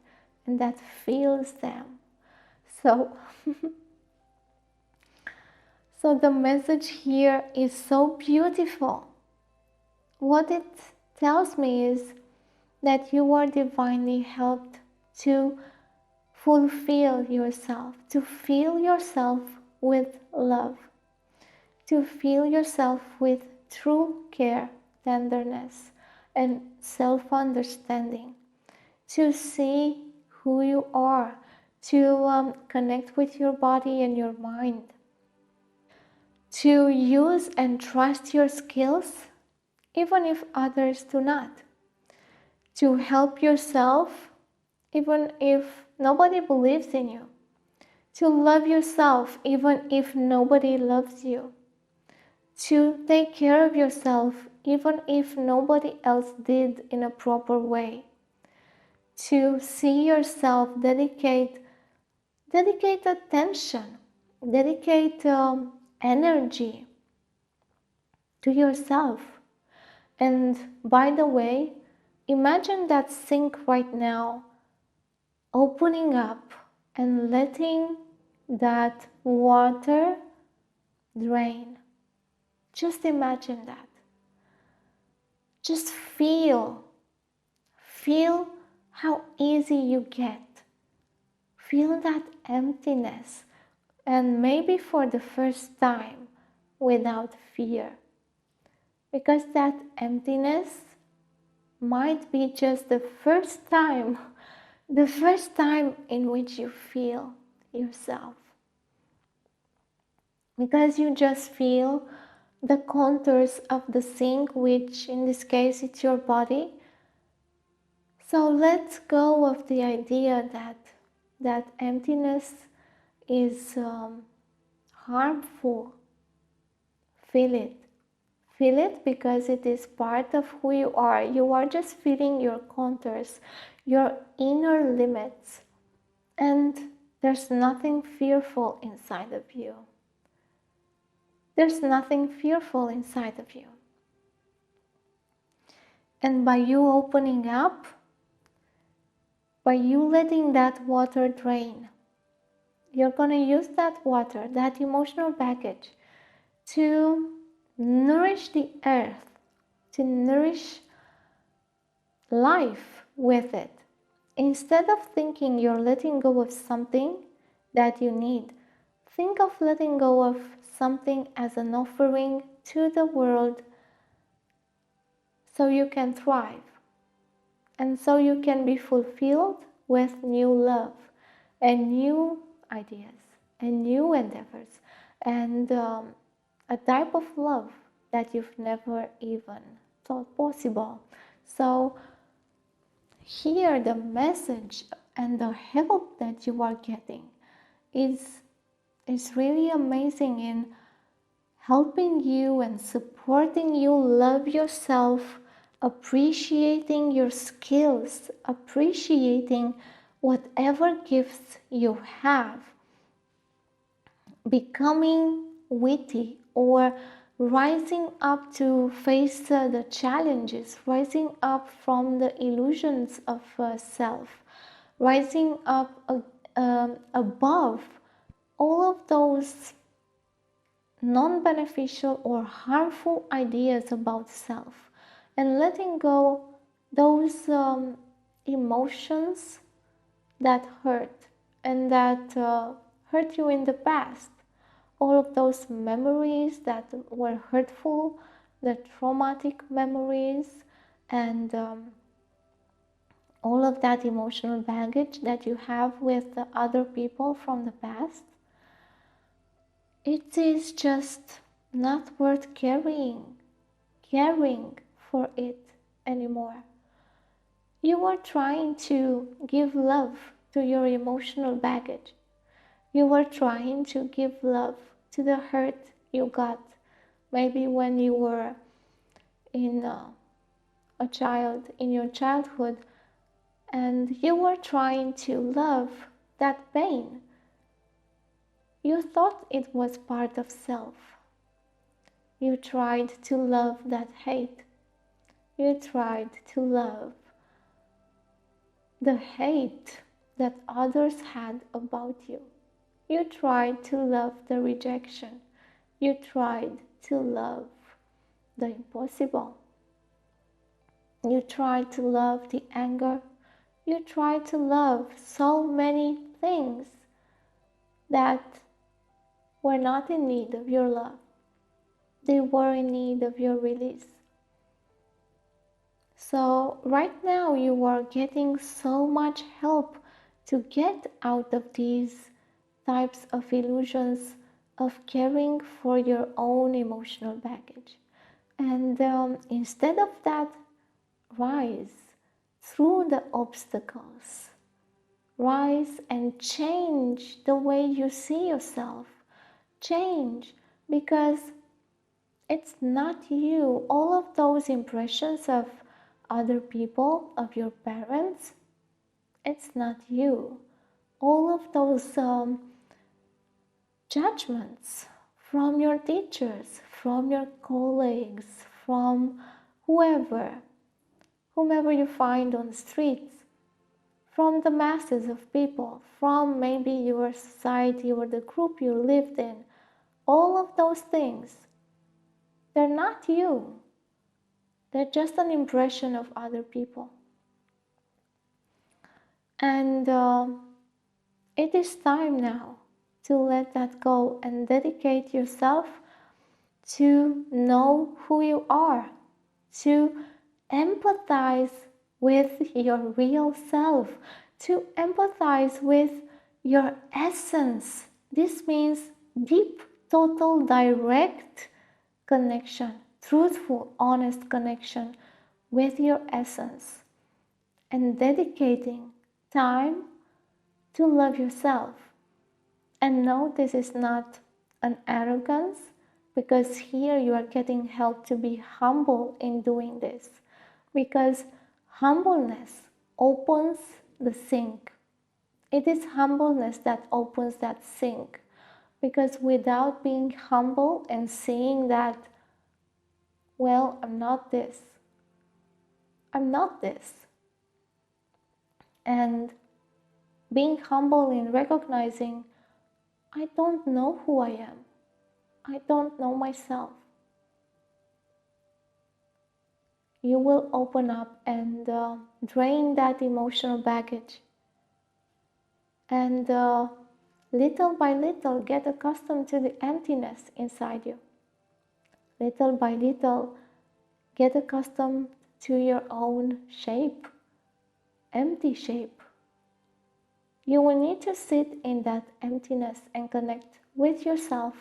and that fills them. So, so the message here is so beautiful. What it tells me is that you are divinely helped to fulfill yourself, to fill yourself with love, to fill yourself with true care, tenderness, and self-understanding, to see who you are, to connect with your body and your mind, to use and trust your skills even if others do not, to help yourself even if nobody believes in you, to love yourself even if nobody loves you, to take care of yourself even if nobody else did in a proper way, to see yourself dedicate attention, dedicate energy to yourself. And by the way, imagine that sink right now opening up and letting that water drain. Just imagine that. Just feel how easy you get. Feel that emptiness, and maybe for the first time without fear. Because that emptiness might be just the first time in which you feel yourself. Because you just feel the contours of the sink, which in this case it's your body. So let go of the idea that emptiness is harmful. Feel it. Feel it because it is part of who you are. You are just feeling your contours, your inner limits. And there's nothing fearful inside of you. There's nothing fearful inside of you. And by you opening up, by you letting that water drain, you're going to use that water, that emotional baggage, to nourish the earth, to nourish life with it. Instead of thinking you're letting go of something that you need, think of letting go of something as an offering to the world so you can thrive and so you can be fulfilled with new love and new ideas and new endeavors and a type of love that you've never even thought possible. So here the message and the help that you are getting is really amazing in helping you and supporting you love yourself, appreciating your skills, appreciating whatever gifts you have, becoming witty or rising up to face the challenges, rising up from the illusions of self, rising up above all of those non-beneficial or harmful ideas about self, and letting go those emotions that hurt and that hurt you in the past, all of those memories that were hurtful, the traumatic memories, and all of that emotional baggage that you have with the other people from the past. It is just not worth caring for it anymore. You are trying to give love to your emotional baggage. You are trying to give love to the hurt you got maybe when you were in a child, in your childhood, and you were trying to love that pain. You thought it was part of self. You tried to love that hate. You tried to love the hate that others had about you. You tried to love the rejection. You tried to love the impossible. You tried to love the anger. You tried to love so many things that were not in need of your love. They were in need of your release. So right now you are getting so much help to get out of these types of illusions of caring for your own emotional baggage. And instead of that, rise through the obstacles. Rise and change the way you see yourself. Change, because it's not you. All of those impressions of other people, of your parents, it's not you. All of those judgments from your teachers, from your colleagues, from whomever you find on the streets, from the masses of people, from maybe your society or the group you lived in, all of those things, they're not you. They're just an impression of other people. And it is time now to let that go and dedicate yourself to know who you are, to empathize with your real self, to empathize with your essence. This means deep, total, direct connection, truthful, honest connection with your essence, and dedicating time to love yourself. And no, this is not an arrogance, because here you are getting help to be humble in doing this, because humbleness opens the sink. It is humbleness that opens that sink, because without being humble and seeing that, well, I'm not this, and being humble in recognizing, I don't know who I am, I don't know myself, you will open up and drain that emotional baggage, and little by little get accustomed to the emptiness inside you. Little by little get accustomed to your own shape, empty shape. You will need to sit in that emptiness and connect with yourself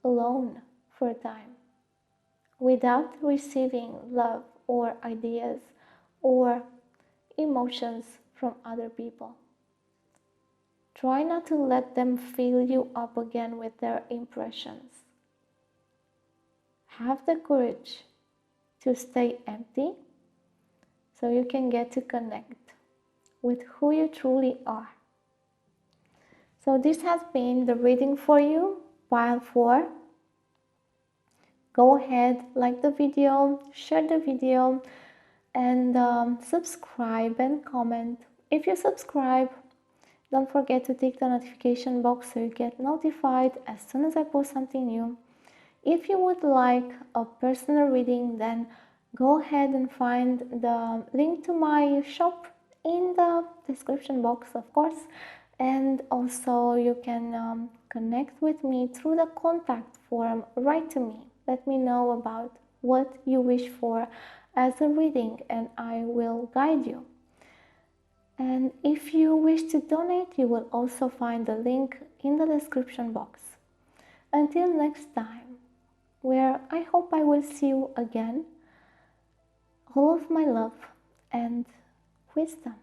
alone for a time, without receiving love or ideas or emotions from other people. Try not to let them fill you up again with their impressions. Have the courage to stay empty so you can get to connect with who you truly are. So this has been the reading for you, pile 4. Go ahead, like the video, share the video, and subscribe and comment. If you subscribe, don't forget to tick the notification box so you get notified as soon as I post something new. If you would like a personal reading, then go ahead and find the link to my shop in the description box, of course. And also you can connect with me through the contact form. Write to me. Let me know about what you wish for as a reading, and I will guide you. And if you wish to donate, you will also find the link in the description box. Until next time, where I hope I will see you again, all of my love and wisdom.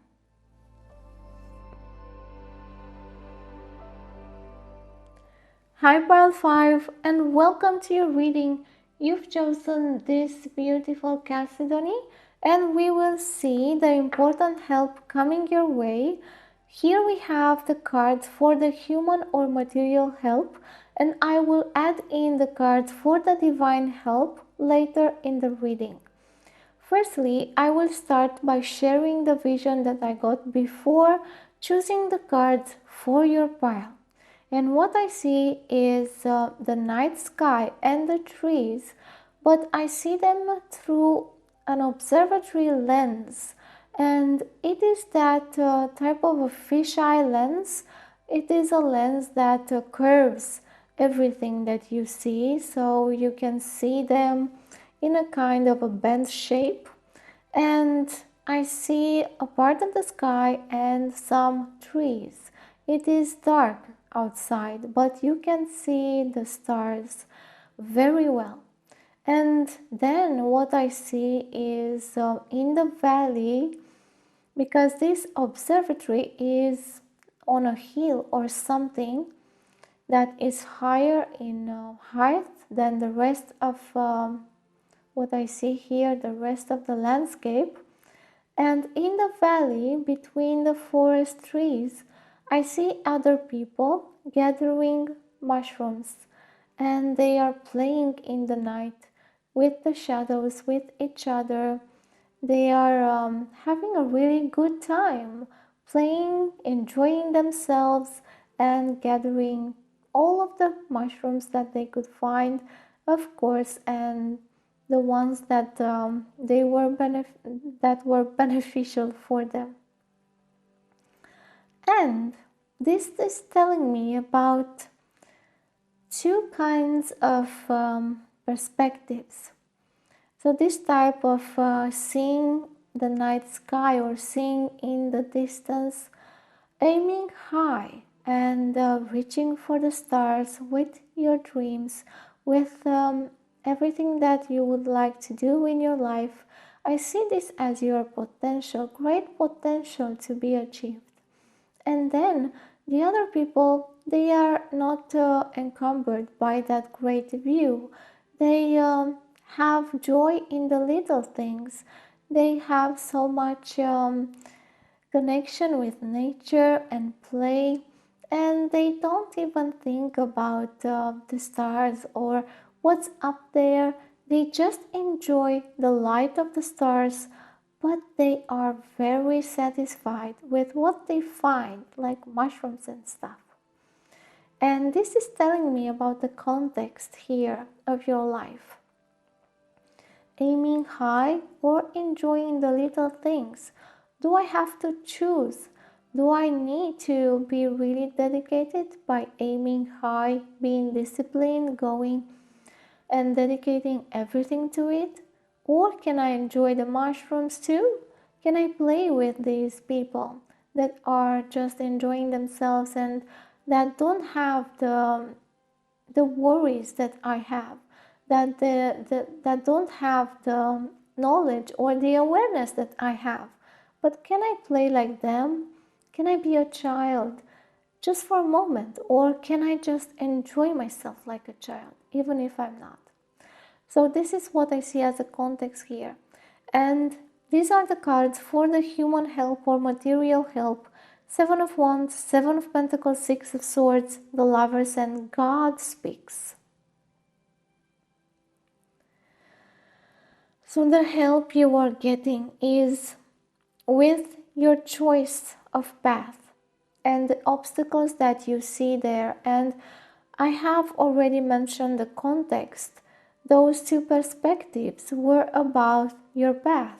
Hi Pile 5, and welcome to your reading. You've chosen this beautiful Chalcedony, and we will see the important help coming your way. Here we have the cards for the human or material help, and I will add in the cards for the divine help later in the reading. Firstly, I will start by sharing the vision that I got before choosing the cards for your pile. And what I see is the night sky and the trees, but I see them through an observatory lens. And it is that type of a fisheye lens. It is a lens that curves everything that you see, so you can see them in a kind of a bent shape. And I see a part of the sky and some trees. It is dark outside, but you can see the stars very well. And then what I see is in the valley, because this observatory is on a hill or something that is higher in height than the rest of what I see here, the rest of the landscape. And in the valley between the forest trees, I see other people gathering mushrooms, and they are playing in the night with the shadows, with each other. They are having a really good time playing, enjoying themselves, and gathering all of the mushrooms that they could find, of course, and the ones that that were beneficial for them. And this is telling me about two kinds of perspectives. So this type of seeing the night sky or seeing in the distance, aiming high and reaching for the stars with your dreams, with everything that you would like to do in your life. I see this as your potential, great potential to be achieved. And then the other people, they are not encumbered by that great view. They have joy in the little things. They have so much connection with nature and play, and they don't even think about the stars or what's up there. They just enjoy the light of the stars, but they are very satisfied with what they find, like mushrooms and stuff. And this is telling me about the context here of your life. Aiming high or enjoying the little things? Do I have to choose? Do I need to be really dedicated by aiming high, being disciplined, going and dedicating everything to it? Or can I enjoy the mushrooms too? Can I play with these people that are just enjoying themselves and that don't have the worries that I have, that don't have the knowledge or the awareness that I have? But can I play like them? Can I be a child just for a moment? Or can I just enjoy myself like a child, even if I'm not? So this is what I see as a context here. And these are the cards for the human help or material help. 7 of Wands, 7 of Pentacles, 6 of Swords, the Lovers, and God speaks. So the help you are getting is with your choice of path and the obstacles that you see there. And I have already mentioned the context. Those two perspectives were about your path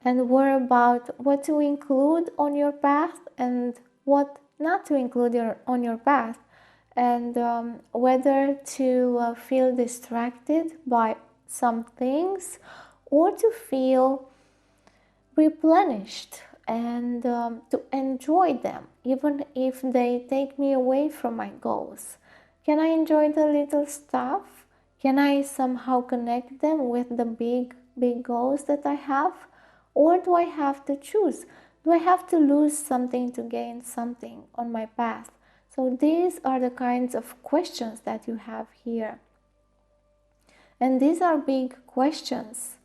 and were about what to include on your path and what not to include on your path, and whether to feel distracted by some things or to feel replenished and to enjoy them, even if they take me away from my goals. Can I enjoy the little stuff? Can I somehow connect them with the big goals that I have? Or do I have to choose? Do I have to lose something to gain something on my path? So these are the kinds of questions that you have here. And these are big questions.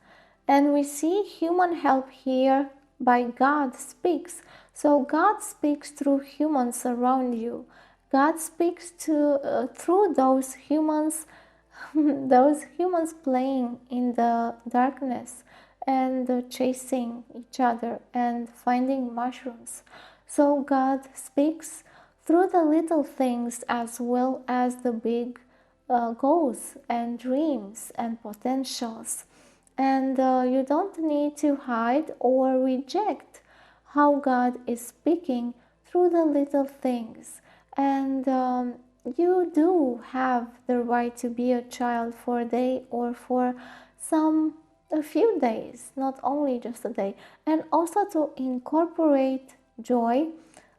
And we see human help here by God speaks. So God speaks through humans around you. God speaks through those humans, those humans playing in the darkness and chasing each other and finding mushrooms. So God speaks through the little things as well as the big goals and dreams and potentials. And you don't need to hide or reject how God is speaking through the little things. And you do have the right to be a child for a day or for a few days, not only just a day, and also to incorporate joy,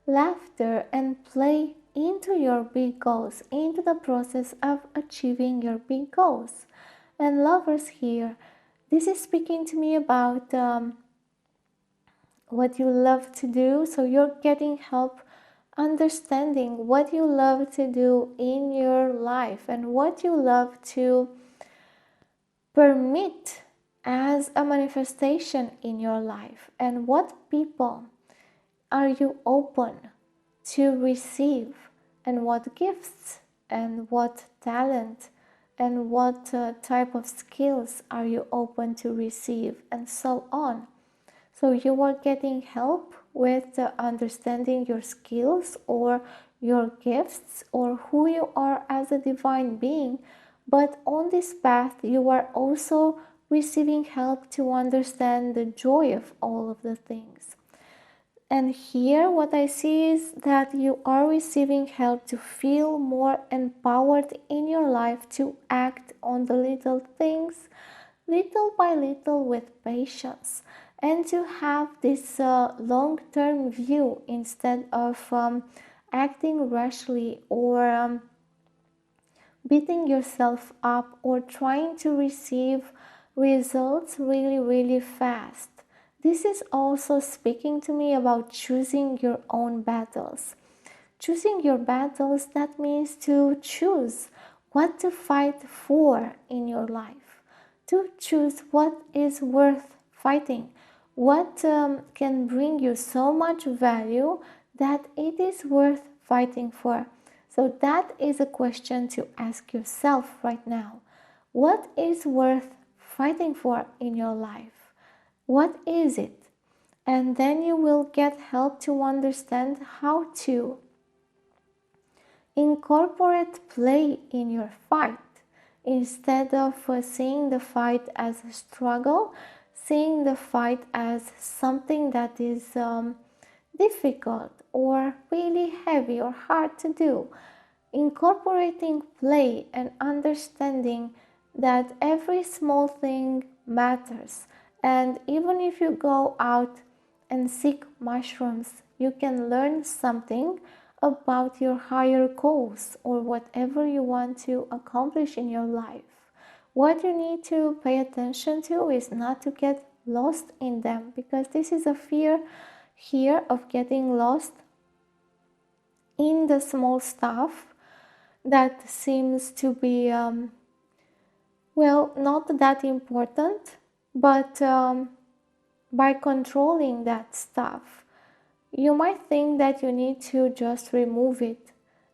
laughter, and play into your big goals, into the process of achieving your big goals. And lovers here, this is speaking to me about what you love to do. So you're getting help understanding what you love to do in your life and what you love to permit as a manifestation in your life, and what people are you open to receive, and what gifts and what talent and what type of skills are you open to receive, and so on. So you are getting help with understanding your skills or your gifts or who you are as a divine being. But on this path, you are also receiving help to understand the joy of all of the things. And here what I see is that you are receiving help to feel more empowered in your life to act on the little things, little by little, with patience, and to have this long-term view instead of acting rashly or beating yourself up or trying to receive results really, really fast. This is also speaking to me about choosing your own battles. Choosing your battles, that means to choose what to fight for in your life, to choose what is worth fighting, what can bring you so much value that it is worth fighting for. So that is a question to ask yourself right now. What is worth fighting for in your life? What is it? And then you will get help to understand how to incorporate play in your fight instead of seeing the fight as a struggle, seeing the fight as something that is difficult or really heavy or hard to do. Incorporating play and understanding that every small thing matters. And even if you go out and seek mushrooms, you can learn something about your higher goals or whatever you want to accomplish in your life. What you need to pay attention to is not to get lost in them, because this is a fear here of getting lost in the small stuff that seems to be not that important, but by controlling that stuff, you might think that you need to just remove it,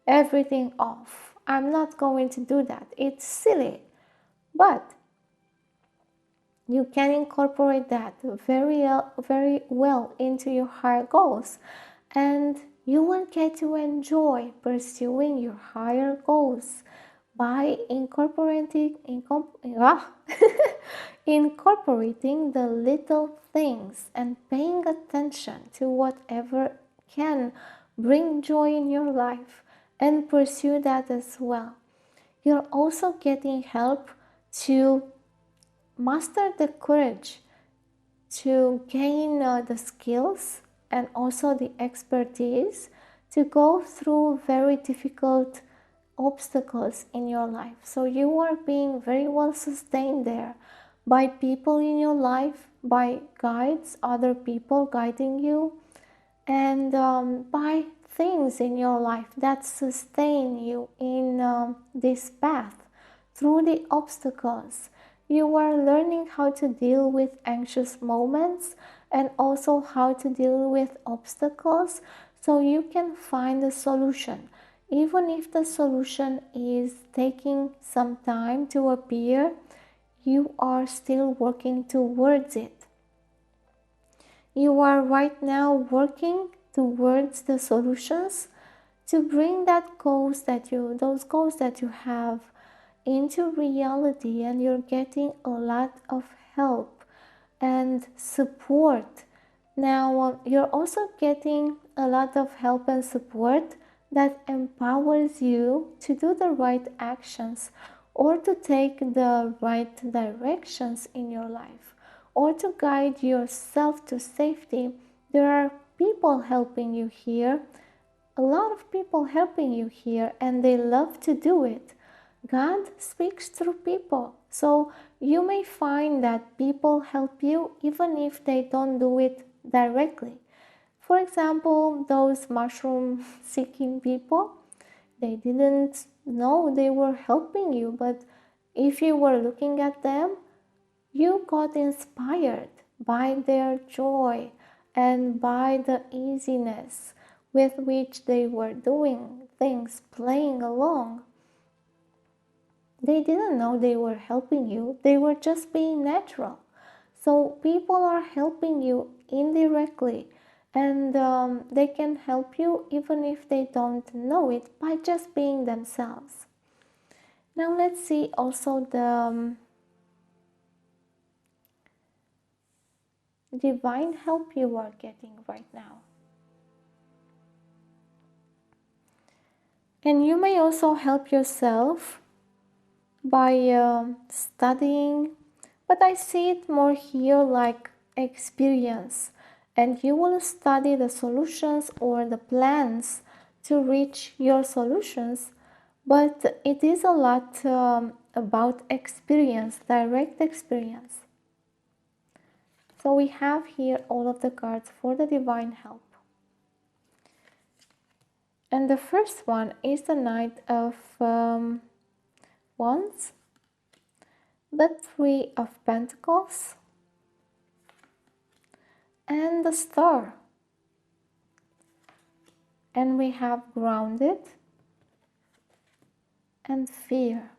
everything off. I'm not going to do that. It's silly. But you can incorporate that very well into your higher goals, and you will get to enjoy pursuing your higher goals by incorporating incorporating the little things and paying attention to whatever can bring joy in your life, and pursue that as well. You're also getting help to master the courage to gain the skills and also the expertise to go through very difficult obstacles in your life. So you are being very well sustained there by people in your life, by guides, other people guiding you, and by things in your life that sustain you in this path through the obstacles. You are learning how to deal with anxious moments and also how to deal with obstacles, so you can find a solution. Even if the solution is taking some time to appear, you are still working towards it. You are right now working towards the solutions to bring those goals that you have into reality, and you're getting a lot of help and support. Now, you're also getting a lot of help and support that empowers you to do the right actions or to take the right directions in your life or to guide yourself to safety. There are people helping you here, a lot of people helping you here, and they love to do it. God speaks through people. So you may find that people help you even if they don't do it directly. For example, those mushroom seeking people, they didn't know they were helping you, but if you were looking at them, you got inspired by their joy and by the easiness with which they were doing things, playing along. They didn't know they were helping you, they were just being natural. So people are helping you indirectly, and they can help you even if they don't know it by just being themselves. Now let's see also the divine help you are getting right now. And you may also help yourself by studying, but I see it more here like experience. And you will study the solutions or the plans to reach your solutions, but it is a lot about experience, direct experience. So we have here all of the cards for the divine help. And the first one is the Knight of Wands, the Three of Pentacles, and the Star. And we have Grounded and Fear.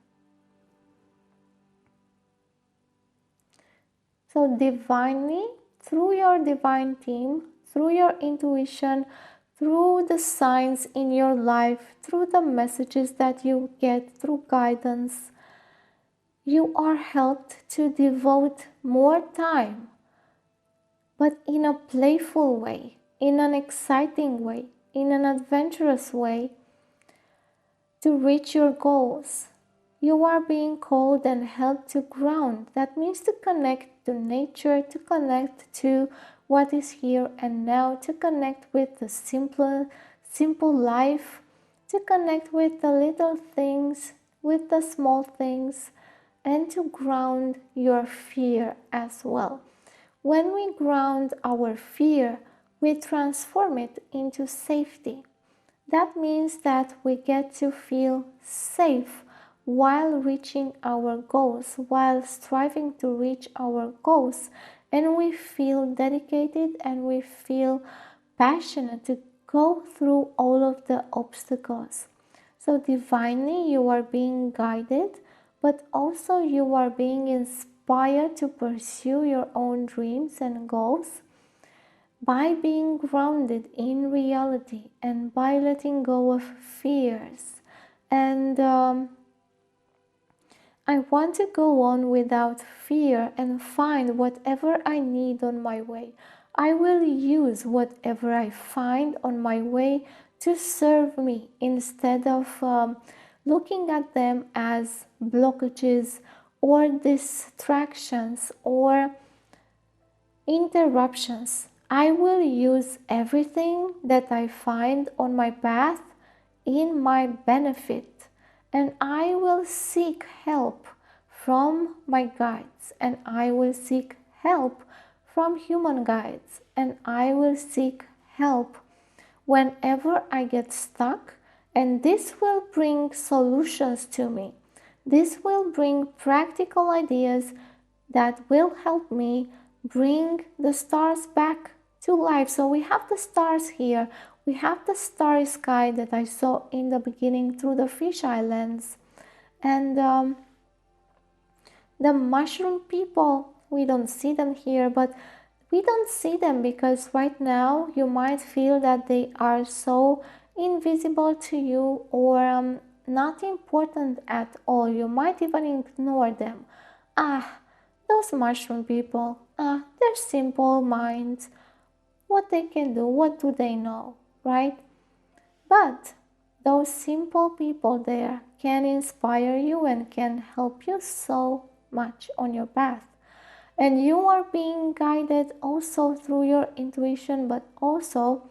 So divinely, through your divine team, through your intuition, through the signs in your life, through the messages that you get, through guidance, you are helped to devote more time, but in a playful way, in an exciting way, in an adventurous way, to reach your goals. You are being called and helped to ground. That means to connect to nature, to connect to what is here and now, to connect with the simple life, to connect with the little things, with the small things, and to ground your fear as well. When we ground our fear, we transform it into safety. That means that we get to feel safe while reaching our goals, while striving to reach our goals, and we feel dedicated and we feel passionate to go through all of the obstacles. So divinely you are being guided, but also you are being inspired to pursue your own dreams and goals by being grounded in reality and by letting go of fears. And I want to go on without fear and find whatever I need on my way. I will use whatever I find on my way to serve me instead of looking at them as blockages or distractions or interruptions. I will use everything that I find on my path in my benefit, and I will seek help from my guides, and I will seek help from human guides, and I will seek help whenever I get stuck, and this will bring solutions to me. This will bring practical ideas that will help me bring the stars back to life. So we have the stars here. We have the starry sky that I saw in the beginning through the fisheye lens. And the mushroom people, we don't see them here, but we don't see them because right now you might feel that they are so invisible to you or not important at all. You might even ignore them. Those mushroom people, they're simple minds. What they can do, what do they know, right? But those simple people there can inspire you and can help you so much on your path. And you are being guided also through your intuition, but also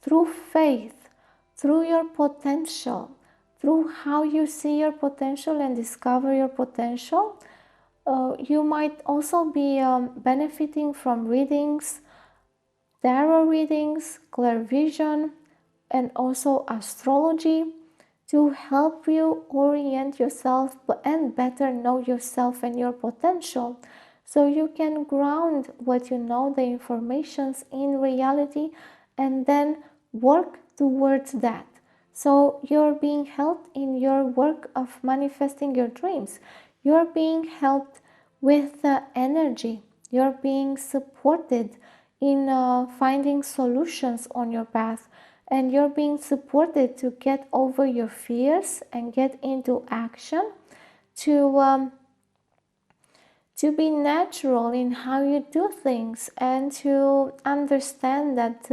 through faith, through your potential, through how you see your potential and discover your potential. You might also be benefiting from readings, tarot readings, clairvision, and also astrology to help you orient yourself and better know yourself and your potential, so you can ground what you know, the informations, in reality, and then work towards that. So you're being helped in your work of manifesting your dreams. You're being helped with the energy. You're being supported in finding solutions on your path, and you're being supported to get over your fears and get into action, to be natural in how you do things, and to understand that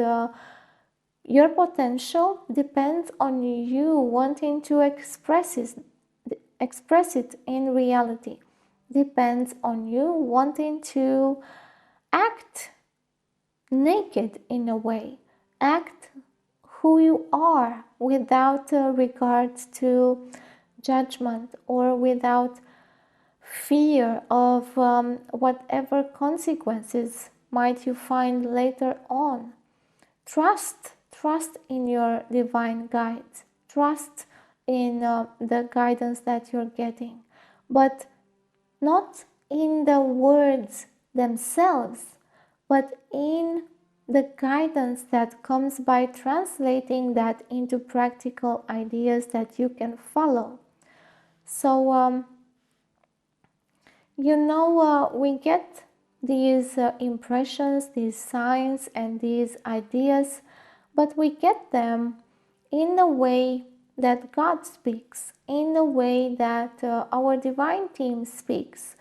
your potential depends on you wanting to express it in reality. Depends on you wanting to act naked in a way, act who you are without regards to judgment or without fear of whatever consequences might you find later on. Trust in your divine guides. Trust in the guidance that you're getting, but not in the words themselves, but in the guidance that comes by translating that into practical ideas that you can follow. So, we get these impressions, these signs, and these ideas, but we get them in the way that God speaks, in the way that our divine team speaks.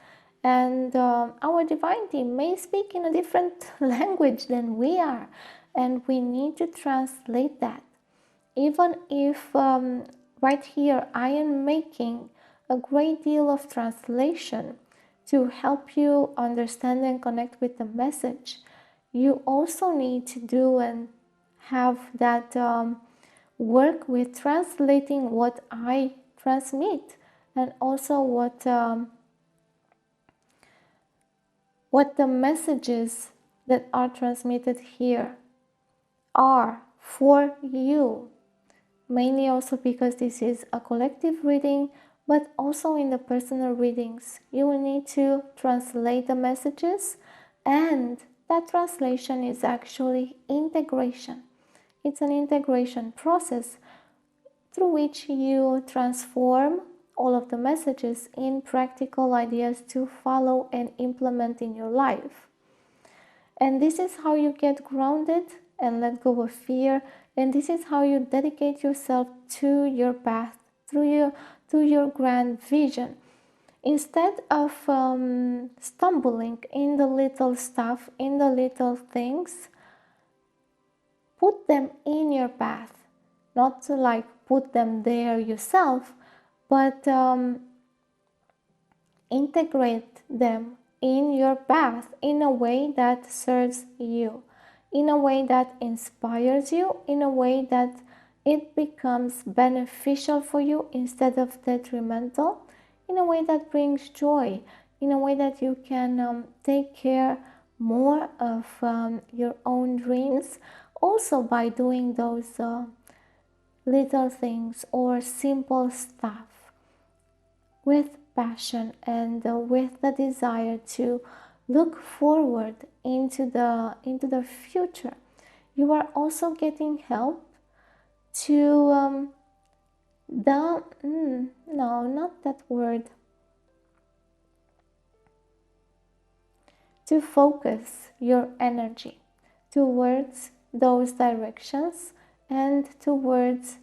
And our divine team may speak in a different language than we are, and we need to translate that. Even if right here I am making a great deal of translation to help you understand and connect with the message, you also need to do and have that work with translating what I transmit, and also what the messages that are transmitted here are for you. Mainly also because this is a collective reading, but also in the personal readings, you will need to translate the messages, and that translation is actually integration. It's an integration process through which you transform all of the messages in practical ideas to follow and implement in your life. And this is how you get grounded and let go of fear, and this is how you dedicate yourself to your path, to your grand vision. Instead of stumbling in the little stuff, in the little things, put them in your path. Not to like put them there yourself, but integrate them in your path in a way that serves you, in a way that inspires you, in a way that it becomes beneficial for you instead of detrimental, in a way that brings joy, in a way that you can take care more of your own dreams, also by doing those little things or simple stuff with passion and with the desire to look forward into the future. You are also getting help to to focus your energy towards those directions and towards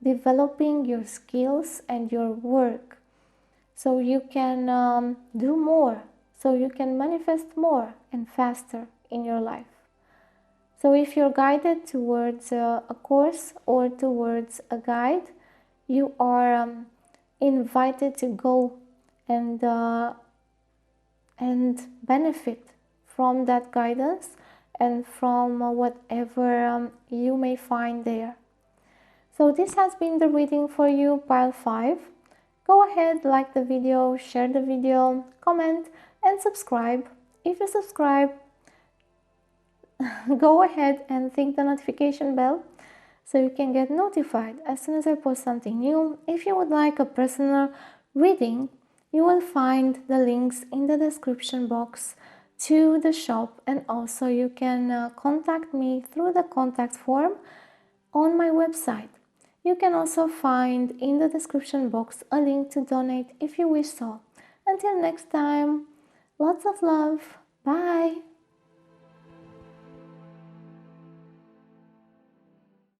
developing your skills and your work, so you can do more, so you can manifest more and faster in your life. So if you're guided towards a course or towards a guide, you are invited to go and benefit from that guidance and from whatever you may find there. So this has been the reading for you, pile 5. Go ahead, like the video, share the video, comment and subscribe. If you subscribe, go ahead and click the notification bell so you can get notified as soon as I post something new. If you would like a personal reading, you will find the links in the description box to the shop, and also you can contact me through the contact form on my website. You can also find in the description box a link to donate if you wish so. Until next time, lots of love. Bye!